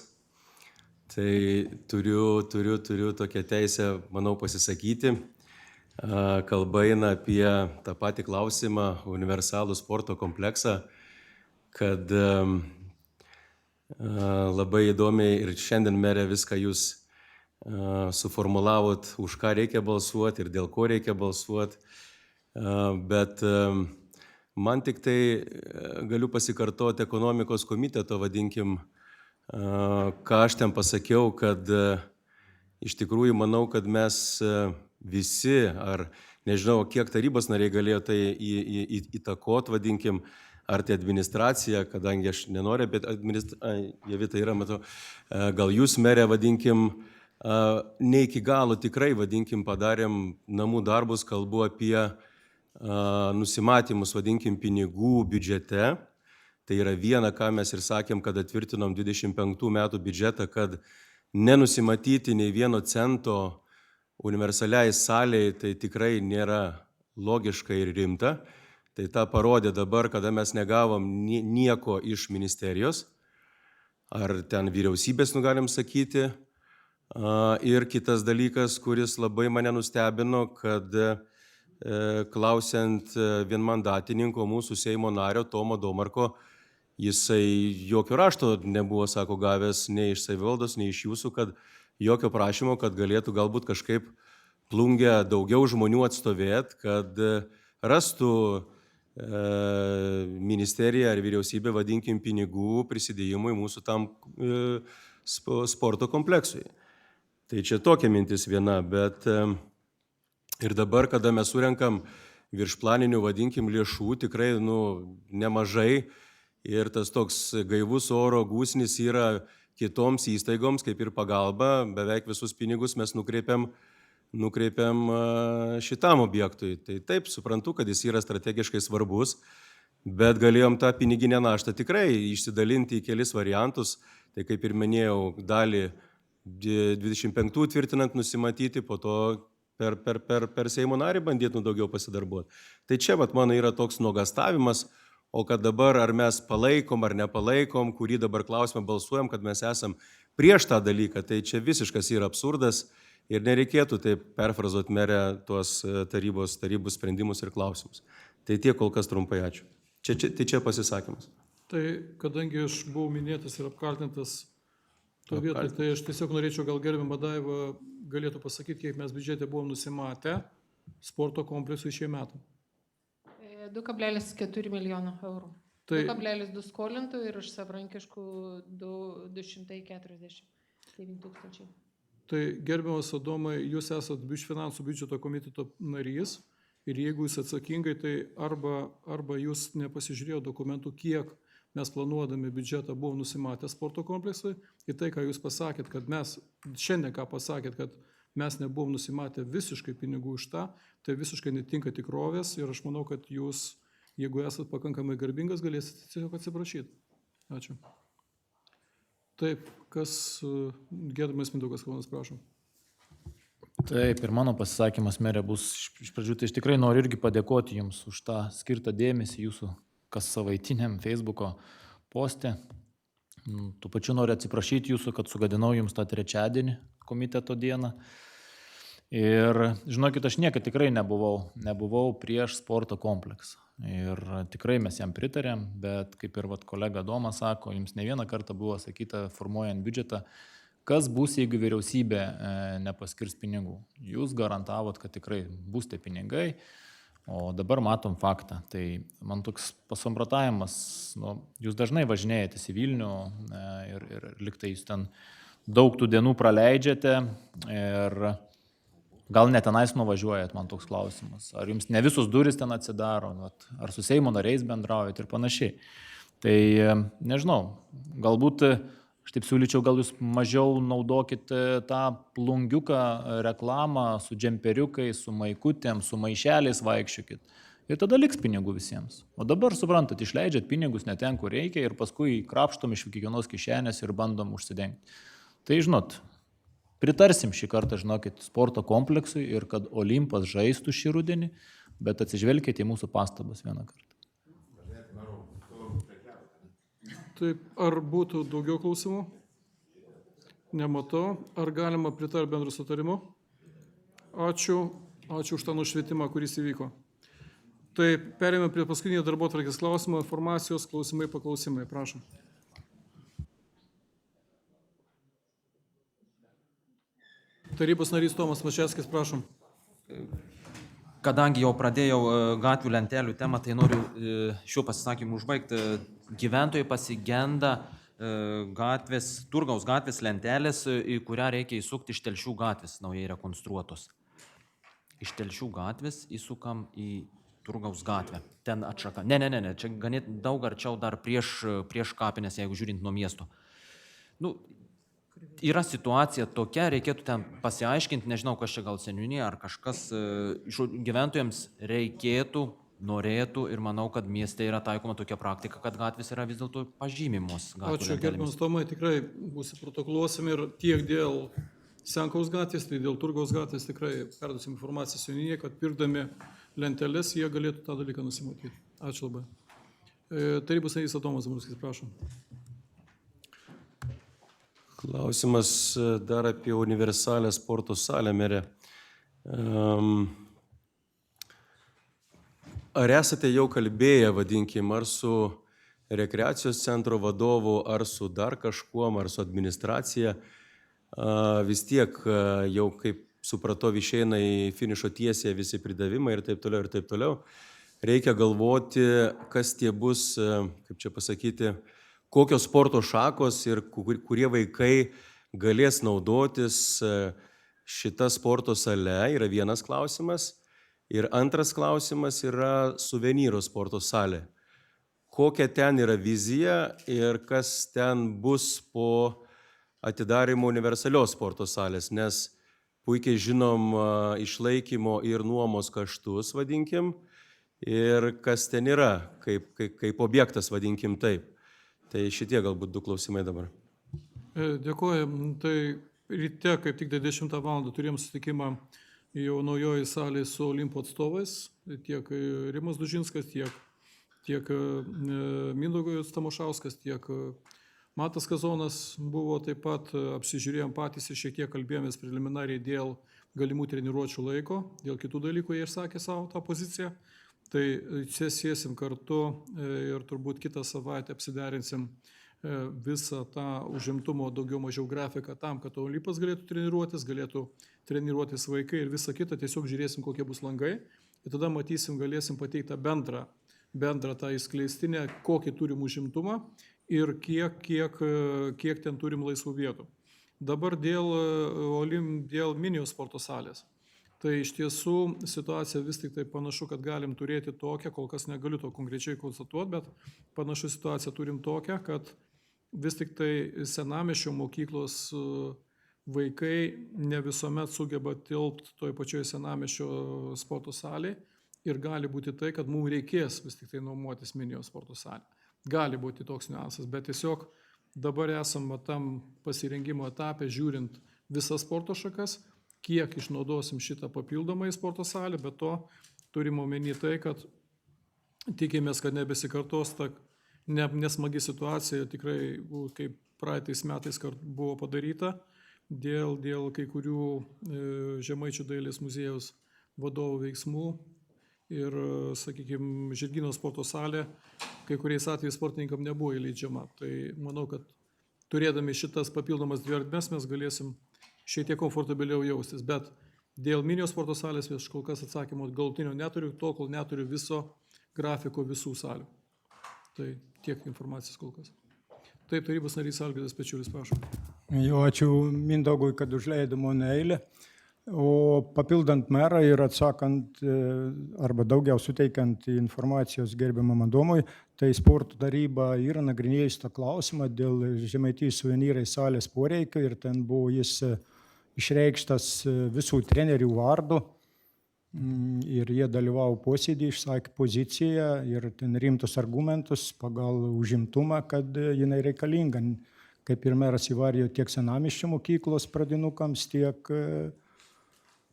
tai turiu tokią teisę, manau, pasisakyti. Kalba eina apie tą patį klausimą, universalų sporto kompleksą, kad labai įdomiai ir šiandien merė viską jūs suformulavot, už ką reikia balsuoti ir dėl ko reikia balsuoti, bet man tik tai galiu pasikartoti ekonomikos komiteto, vadinkim, ką aš ten pasakiau, kad iš tikrųjų manau, kad mes visi, ar nežinau, kiek tarybos nariai galėjo tai įtakot, vadinkim, ar tai administracija, kadangi aš nenoriu, bet Jevita yra, matau, gal jūs, merė, vadinkim, ne iki galo tikrai, vadinkim, padarėm namų darbus, kalbu apie nusimatymus, vadinkim, pinigų biudžete. Tai yra viena, ką mes ir sakėm, kad atvirtinom 25 metų biudžetą, kad nenusimatyti nei vieno cento universaliai saliai, tai tikrai nėra logiška ir rimta. Tai tą parodė dabar, kada mes negavom nieko iš ministerijos, ar ten vyriausybės, galim sakyti. Ir kitas dalykas, kuris labai mane nustebino, kad klausiant vienmandatininko mūsų Seimo nario Tomo Domarko, jisai jokio rašto nebuvo, sako, gavęs nei iš savivaldos, nei iš jūsų, kad jokio prašymo, kad galėtų galbūt kažkaip Plungę daugiau žmonių atstovėti, kad rastų ministerija ar vyriausybė, vadinkim, pinigų prisidėjimui mūsų tam sporto kompleksui. Tai čia tokia mintis viena, bet ir dabar, kada mes surenkam viršplaninių, vadinkim, lėšų, tikrai nemažai, ir tas toks gaivus oro gūsnis yra kitoms įstaigoms, kaip ir pagalba, beveik visus pinigus mes nukreipiam šitam objektui. Tai taip, suprantu, kad jis yra strategiškai svarbus, bet galėjom tą piniginę naštą tikrai išsidalinti į kelis variantus. Tai kaip ir minėjau, dalį 25 tvirtinant nusimatyti, po to per Seimo narį bandytų daugiau pasidarbuoti. Tai čia vat mano yra toks nuogastavimas, o kad dabar ar mes palaikom ar nepalaikom, kurį dabar klausimą balsuojam, kad mes esam prieš tą dalyką, tai čia visiškas yra absurdas ir nereikėtų taip perfrazuoti merę tuos tarybų sprendimus ir klausimus. Tai tiek kol kas trumpai, ačiū. Čia pasisakymas. Tai kadangi aš buvau minėtas ir apkaltintas to vietoj, tai aš tiesiog norėčiau, gal gerbiama Daiva galėtų pasakyti, kiek mes biudžete buvom nusimatę sporto kompleksui šie metai. 2,4 milijono eurų. Tai 2,2 skolintų ir iš savarankiškų 249 tūkstančiai. Tai gerbiamas Adomai, jūs esat finansų biudžeto komiteto narys ir jeigu jūs atsakingai, tai arba jūs nepasižiūrėjo dokumentų, kiek mes planuodami biudžetą buvom nusimatę sporto kompleksui, į tai, ką jūs pasakėt, kad mes, šiandien ką pasakėt, kad mes nebuvom nusimatę visiškai pinigų iš tą, tai visiškai netinka tikrovės ir aš manau, kad jūs, jeigu esat pakankamai garbingas, galėsite tiesiog atsiprašyti. Ačiū. Taip, kas, gerbiamas Mindaugas Kaunas, prašom. Taip, ir mano pasisakymas, merė, bus iš pradžių, tai aš tikrai noriu irgi padėkoti Jums už tą skirtą dėmesį Jūsų kas savaitiniam Facebooko poste. Tuo pačiu noriu atsiprašyti Jūsų, kad sugadinau Jums tą trečiadienį komiteto dieną. Ir žinokit, aš niekad tikrai nebuvau prieš sporto kompleksą. Ir tikrai mes jam pritarėm, bet kaip ir kolega Domas sako, Jums ne vieną kartą buvo sakyta, formuojant biudžetą, kas bus, jeigu vyriausybė nepaskirs pinigų. Jūs garantavot, kad tikrai bus tie pinigai, o dabar matom faktą. Tai man toks pasamprotavimas, jūs dažnai važinėjatės į Vilnių ir liktai jūs ten daug tų dienų praleidžiate ir gal net tenais nuvažiuojat, man toks klausimas. Ar jums ne visus duris ten atsidaro, ar su Seimo nariais bendraujat ir panašiai. Tai nežinau, galbūt aš taip siūlyčiau, gal jūs mažiau naudokit tą plungiuką reklamą su džemperiukai, su maikutėm, su maišeliais vaikščiokit. Ir tada liks pinigų visiems. O dabar, suprantat, išleidžiat pinigus ne ten, kur reikia ir paskui krapštom iš kiekvienos kišenės ir bandom užsidengti. Tai žinot, pritarsim šį kartą, žinokit, sporto kompleksui ir kad Olimpas žaistų šį rudenį, bet atsižvelkite į mūsų pastabas vieną kartą. Taip, ar būtų daugiau klausimų? Nematau. Ar galima pritarti bendru sutarimu? Ačiū už tą nušvietimą, kuris įvyko. Taip, perėmėme prie paskutinio darbotvarkės klausimo, informacijos, klausimai, paklausimai. Prašom. Tarybos narys Tomas Mačevskis, prašom. Kadangi jau pradėjau gatvių lentelių temą, tai noriu šiuo pasisakymu užbaigti. Gyventojai pasigenda Turgaus gatvės lentelės, į kurią reikia įsukti iš Telšių gatvės, naujai rekonstruotos. Iš Telšių gatvės įsukam į Turgaus gatvę. Ten atšaka. Ne, čia ganėtinai daug arčiau dar prieš kapinės, jeigu žiūrint nuo miesto. Yra situacija tokia, reikėtų ten pasiaiškinti, nežinau, kas čia gal seniūnė ar kažkas, gyventojams reikėtų, norėtų ir manau, kad mieste yra taikoma tokia praktika, kad gatvės yra vis dėlto pažymimos. Ačiū, gerbiamas Tomai, tikrai būsi protokoluosim ir tiek dėl Senkaus gatvės, tai dėl Turgaus gatvės tikrai perduosim informaciją seniūnėje, kad pirkdami lenteles jie galėtų tą dalyką nusimatyti. Ačiū labai. Tarybos narys Adomas Zambrowskis, prašom. Klausimas dar apie universalę sporto salę, merė. Ar esate jau kalbėję, vadinkim, ar su rekreacijos centro vadovu, ar su dar kažkuom, ar su administracija? Vis tiek jau, kaip supratau, išeina į finišo tiesiąją visi pridavimai ir taip toliau, ir taip toliau. Reikia galvoti, kas tie bus, kaip čia pasakyti, kokios sporto šakos ir kurie vaikai galės naudotis šitą sporto sale, yra vienas klausimas. Ir antras klausimas yra suvenyro sporto salė. Kokia ten yra vizija ir kas ten bus po atidarimo universalios sporto salės, nes puikiai žinom išlaikymo ir nuomos kaštus, vadinkim, ir kas ten yra, kaip objektas, vadinkim taip. Tai šitie galbūt du klausimai dabar. Dėkuoju. Tai ryte, kaip tik 10 val. Turėjom susitikimą jau naujoji salė su Olimpo atstovais, tiek Rimas Dužinskas, tiek Mindaugas Tamošauskas, tiek Matas Kazonas buvo taip pat, apsižiūrėjom patys ir šiek tiek kalbėjomės preliminariai dėl galimų treniruočių laiko, dėl kitų dalykų jie išsakė savo tą poziciją. Tai čia sėsim kartu ir turbūt kitą savaitę apsiderinsim visą tą užimtumo daugiau mažiau grafiką tam, kad Olimpas galėtų treniruotis vaikai ir visą kitą, tiesiog žiūrėsim, kokie bus langai ir tada matysim, galėsim pateikti tą bendrą tą įskleistinę, kokį turim užimtumą ir kiek ten turim laisvų vietų. Dabar dėl minijos sporto salės. Tai iš tiesų situacija vis tik tai panašu, kad galim turėti tokią, kol kas negaliu to konkrečiai konstatuoti, bet panašu situaciją turim tokią, kad vis tik tai senamiesčio mokyklos vaikai ne visuomet sugeba tilpti toj pačioj senamiesčio sporto salėje ir gali būti tai, kad mums reikės vis tik tai nuomotis minijos sporto salę. Gali būti toks niuansas, bet tiesiog dabar esame tam pasirengimo etape, žiūrint visas sporto šakas, kiek išnaudosim šitą papildomą į sporto salę, bet to turim omeny tai, kad tikimės, kad nebesikartos ta nesmagi situacija, tikrai kaip praeitais metais buvo padaryta dėl kai kurių Žemaičių dailės muziejaus vadovų veiksmų ir, sakykime, Žirgyno sporto salė kai kuriais atvejais sportininkam nebuvo įleidžiama. Tai manau, kad turėdami šitas papildomas 2 erdves mes galėsim šiek tiek komfortabiliau jaustis, bet dėl minijos sporto salės aš kol kas atsakymo galutinio neturiu, kol neturiu viso grafiko visų salių. Tai tiek informacijos kol kas. Taip, tarybos narys Algirdas Pečiulis, prašom. Jo, ačiū Mindaugui, kad užleido mano eilę. O papildant merą ir atsakant arba daugiau suteikiant informacijos gerbiamam Adomui, tai sporto taryba yra nagrinėjus tą klausimą dėl Žemaitijos suvenyrai salės poreikio ir ten buvo jis išreikštas visų trenerių vardu ir jie dalyvavo posėdį, išsakė poziciją ir ten rimtus argumentus pagal užimtumą, kad jinai reikalinga. Kaip ir meras įvardijo tiek senamiesčio mokyklos pradinukams, tiek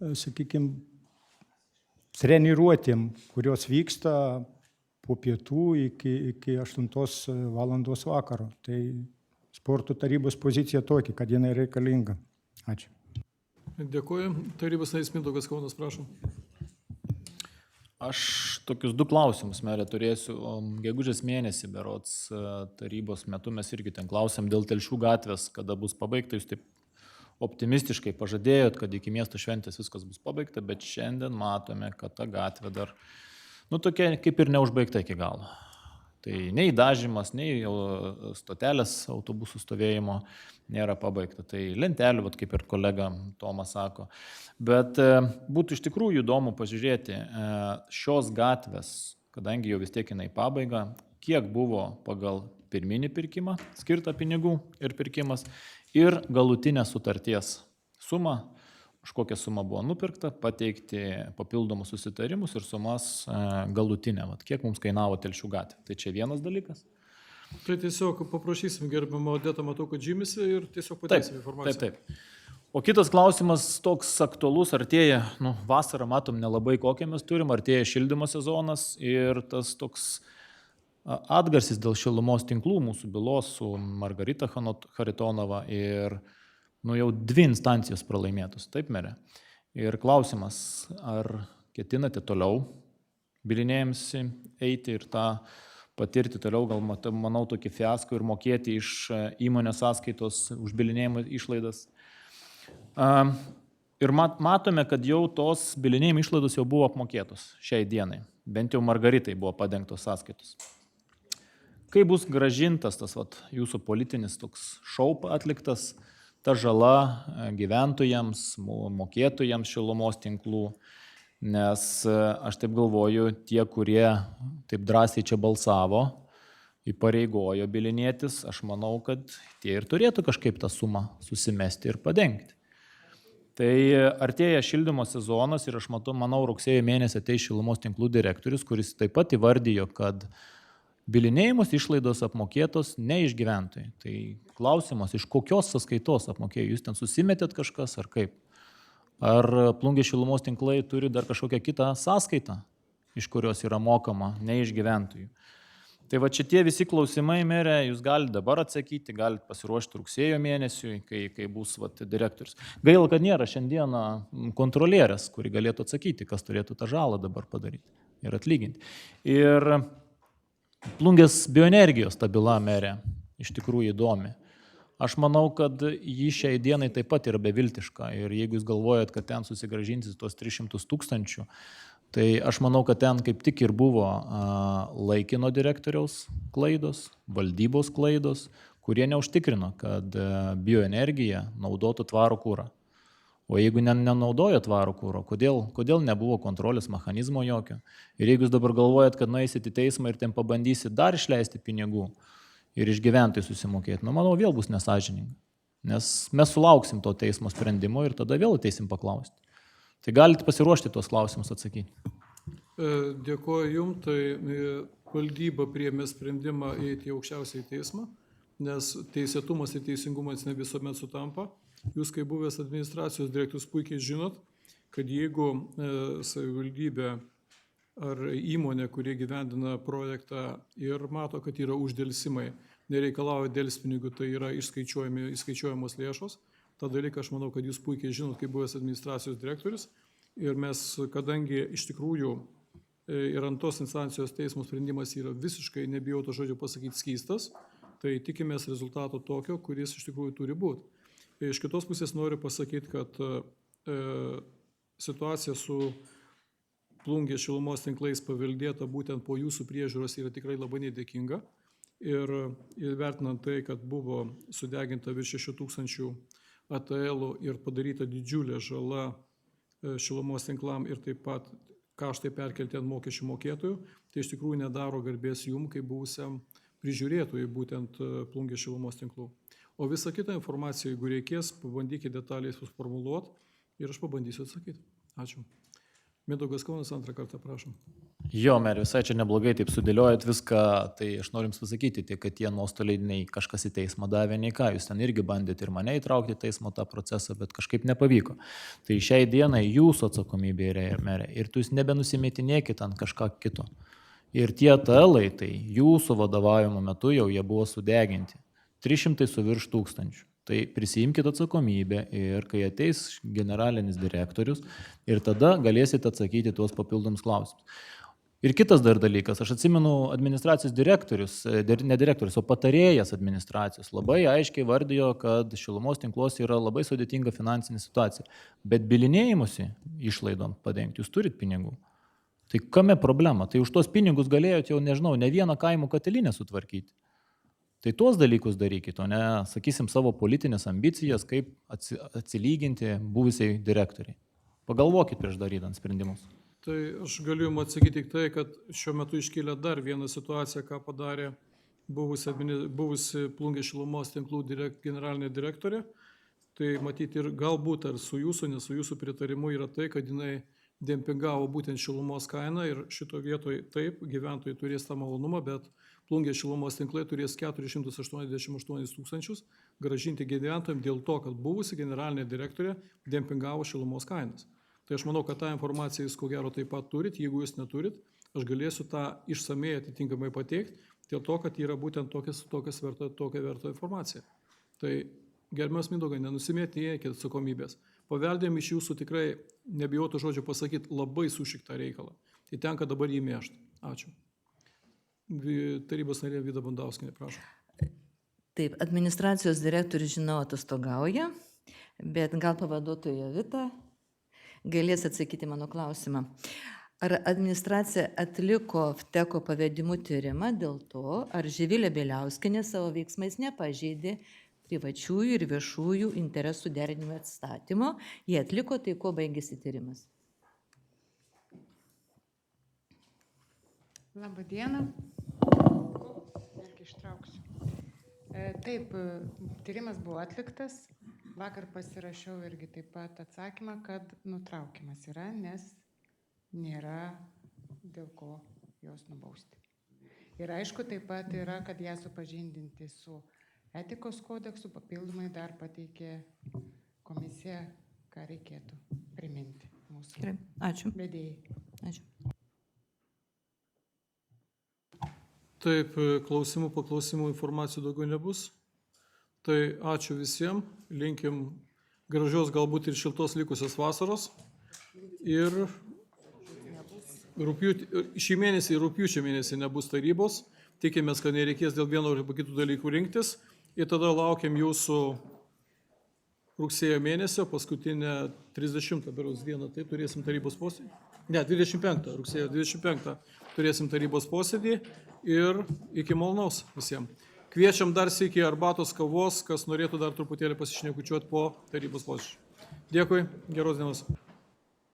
sakykime, treniruotėm, kurios vyksta po pietų iki 8 valandos vakaro. Tai sporto tarybos pozicija tokia, kad jinai reikalinga. Ačiū. Dėkuoju. Tarybos narys Mindaugas Kaunas, prašom. Aš tokius 2 klausimus, merė, turėsiu. Gegužės mėnesį berods tarybos metu mes irgi ten klausėm dėl Telšių gatvės, kada bus pabaigta. Jūs taip optimistiškai pažadėjot, kad iki miesto šventės viskas bus pabaigta, bet šiandien matome, kad ta gatvė dar, tokia kaip ir neužbaigta iki galo. Tai nei dažymas, nei stotelės autobusų stovėjimo nėra pabaigta. Tai lentelių, kaip ir kolega Tomas sako. Bet būtų iš tikrųjų įdomu pažiūrėti šios gatvės, kadangi jau vis tiek jinai pabaiga, kiek buvo pagal pirminį pirkimą skirta pinigų ir pirkimas ir galutinę sutarties sumą, už kokią sumą buvo nupirkta, pateikti papildomus susitarimus ir sumas galutinę. Kiek mums kainavo Telšių gatvė. Tai čia vienas dalykas. Tai tiesiog paprašysim gerbiamą Odetą, matau, kad žymisi ir tiesiog pateiksim informaciją. Taip. O kitas klausimas toks aktualus, artėja, vasarą matom nelabai kokią mes turim, artėja šildymo sezonas ir tas toks atgarsis dėl šilumos tinklų mūsų bylos su Margarita Haritonova ir jau 2 instancijos pralaimėtos, taip, merė? Ir klausimas, ar ketinate toliau bylinėjimsi eiti ir tą patirti toliau, gal manau tokį fiasko ir mokėti iš įmonės sąskaitos už bylinėjimo išlaidas. Ir matome, kad jau tos bylinėjimo išlaidos jau buvo apmokėtos šiai dienai, bent jau Margaritai buvo padengtos sąskaitos. Kai bus gražintas tas jūsų politinis toks šou atliktas, ta žala gyventojams, mokėtojams šilumos tinklų, nes aš taip galvoju, tie, kurie taip drąsiai čia balsavo, įpareigojo bylinėtis, aš manau, kad tie ir turėtų kažkaip tą sumą susimesti ir padengti. Tai artėja šildymo sezonas ir aš manau, rugsėjo mėnesį ateis šilumos tinklų direktorius, kuris taip pat įvardijo, kad bylinėjimus išlaidos apmokėtos ne iš gyventojų. Tai klausimas, iš kokios sąskaitos apmokėjo, jūs ten susimetėt kažkas ar kaip? Ar Plungės šilumos tinklai turi dar kažkokią kitą sąskaitą, iš kurios yra mokama, ne iš gyventojų? Tai va šitie visi klausimai, merė, jūs galite dabar atsakyti, galite pasiruošti rugsėjo mėnesiui, kai bus direktorius. Gaila, kad nėra šiandieną kontrolierės, kuri galėtų atsakyti, kas turėtų tą žalą dabar padaryti ir atlyginti. Ir Plungės bioenergijos ta byla, merė, iš tikrųjų įdomi. Aš manau, kad ji šiai dienai taip pat yra beviltiška ir jeigu jūs galvojat, kad ten susigražinsit tuos 300 000, tai aš manau, kad ten kaip tik ir buvo laikino direktoriaus klaidos, valdybos klaidos, kurie neužtikrino, kad bioenergija naudotų tvarų kūrą. O jeigu nenaudojo tvarų kūro, kodėl nebuvo kontrolės mechanizmo jokio? Ir jeigu jūs dabar galvojat, kad nueisit į teismą ir ten pabandysit dar išleisti pinigų ir iš gyventojų susimokėti, manau, vėl bus nesąžininga. Nes mes sulauksim to teismo sprendimo ir tada vėl ateisim paklausti. Tai galite pasiruošti tuos klausimus atsakyti. Dėkuoju Jums, tai valdyba priėmė sprendimą eiti į aukščiausią teismą, nes teisėtumas ir teisingumas ne visuomet sutampa. Jūs, kaip buvęs administracijos direktorius, puikiai žinot, kad jeigu savivaldybė ar įmonė, kurie gyvendina projektą ir mato, kad yra uždėlsimai, nereikalauja delspinigių, tai yra išskaičiuojamos lėšos. Ta dalyką aš manau, kad jūs puikiai žinot, kaip buvęs administracijos direktorius. Ir mes, kadangi iš tikrųjų ir antos instancijos teismo sprendimas yra visiškai, nebijau to žodžio pasakyti, skystas, tai tikimės rezultato tokio, kuris iš tikrųjų turi būti. Iš kitos pusės noriu pasakyti, kad situacija su Plungės šilumos tinklais paveldėta būtent po jūsų priežiūros yra tikrai labai nedėkinga. Ir vertinant tai, kad buvo sudeginta virš 6000 ATL ir padaryta didžiulė žala šilumos tinklam ir taip pat kaštai perkelti ant mokesčių mokėtojų, tai iš tikrųjų nedaro garbės jum, kaip buvusiam prižiūrėtojui būtent Plungės šilumos tinklų. O visą kitą informaciją, jeigu reikės, pabandykite detaliai suformuluoti ir aš pabandysiu atsakyti. Ačiū. Mindaugas Kaunas, antrą kartą, prašom. Jo, mer, visai čia neblogai taip sudėliojat viską, tai aš noriu jums pasakyti, tai kad tie nuostoliai nei kažkas į teismą davė, nei ką, jūs ten irgi bandėte ir mane įtraukti į teismo tą procesą, bet kažkaip nepavyko. Tai šiai dienai jūsų atsakomybė yra, merė, ir jūs nebenusimetinėkit ant kažką kito. Ir tie talai, tai jūsų vadovavimo metu jau jie buvo sudeginti. 300 su virš 1000. Tai prisijimkite atsakomybę ir kai ateis generalinis direktorius ir tada galėsite atsakyti tuos papildomus klausimus. Ir kitas dar dalykas, aš atsimenu administracijos direktorius, ne direktorius, o patarėjas administracijos labai aiškiai vardijo, kad šilumos tinklos yra labai sudėtinga finansinė situacija. Bet bilinėjimusi išlaidom padengti, jūs turit pinigų. Tai kame problema? Tai už tos pinigus galėjote jau, nežinau, ne vieną kaimo katilinę sutvarkyti. Tai tuos dalykus darykite, o ne, sakysim, savo politinės ambicijas, kaip atsilyginti buvusiai direktoriai. Pagalvokit prieš darydant sprendimus. Tai aš galiu jums atsakyti tik tai, kad šiuo metu iškėlė dar vieną situaciją, ką padarė buvusi Plungės šilumos tinklų generalinė direktorė. Tai matyti ir galbūt ar su jūsų, ne su jūsų pritarimu yra tai, kad jinai dempingavo būtent šilumos kainą ir šito vietoj taip, gyventojai turės tą malonumą, bet Plungės šilumos tinklai turės 488 000 gražinti gyventojams dėl to, kad buvusi generalinė direktorė dempingavo šilumos kainas. Tai aš manau, kad tą informaciją jūs ko gero taip pat turit, jeigu jūs neturit, aš galėsiu tą išsamei atitinkamai pateikti, dėl to, kad yra būtent tokia verta informacija. Tai gerbiamas Mindaugai, nenusimėtinėkit atsakomybės. Paveldėm iš jūsų tikrai, nebijotų žodžio pasakyti, labai sušiktą reikalą. Tai tenka dabar jį mėžti. Ačiū. Tarybos narė Vida Bandauskienė, prašom. Taip, administracijos direktorius, žinau, atostogauja, bet gal pavaduotoja Vita galės atsakyti mano klausimą. Ar administracija atliko VTEKO pavedimų tyrimą dėl to, ar Živilė Bieliauskienė savo veiksmais nepažeidė privačiųjų ir viešųjų interesų derinimo atstatymo? Jie atliko, tai kuo baigėsi tyrimas? Labą dieną. Ištrauksiu. Taip, tyrimas buvo atliktas. Vakar pasirašiau irgi taip pat atsakymą, kad nutraukimas yra, nes nėra dėl ko jos nubausti. Ir aišku, taip pat yra, kad ją supažindinti su etikos kodeksu, papildomai dar pateikė komisija, ką reikėtų. priminti mūsų Gerai, ačiū. vedėjai. Ačiū. Taip, paklausimų informacijų daugiau nebus. Tai ačiū visiems, linkim gražios galbūt ir šiltos likusios vasaros. Ir šį mėnesį, rugpjūčio mėnesį nebus tarybos. Tikimės, kad nereikės dėl vieno ar kitų dalykų rinktis. Ir tada laukiam jūsų rugsėjo mėnesio, paskutinę 30 berods dieną, tai turėsim tarybos posėdį. Ne, 25, rugsėjo 25 turėsim tarybos posėdį ir iki malonaus visiems. Kviečiam dar sykį arbatos, kavos, kas norėtų dar truputėlį pasišnekučiuoti po tarybos posėdžio. Dėkui, geros dienos.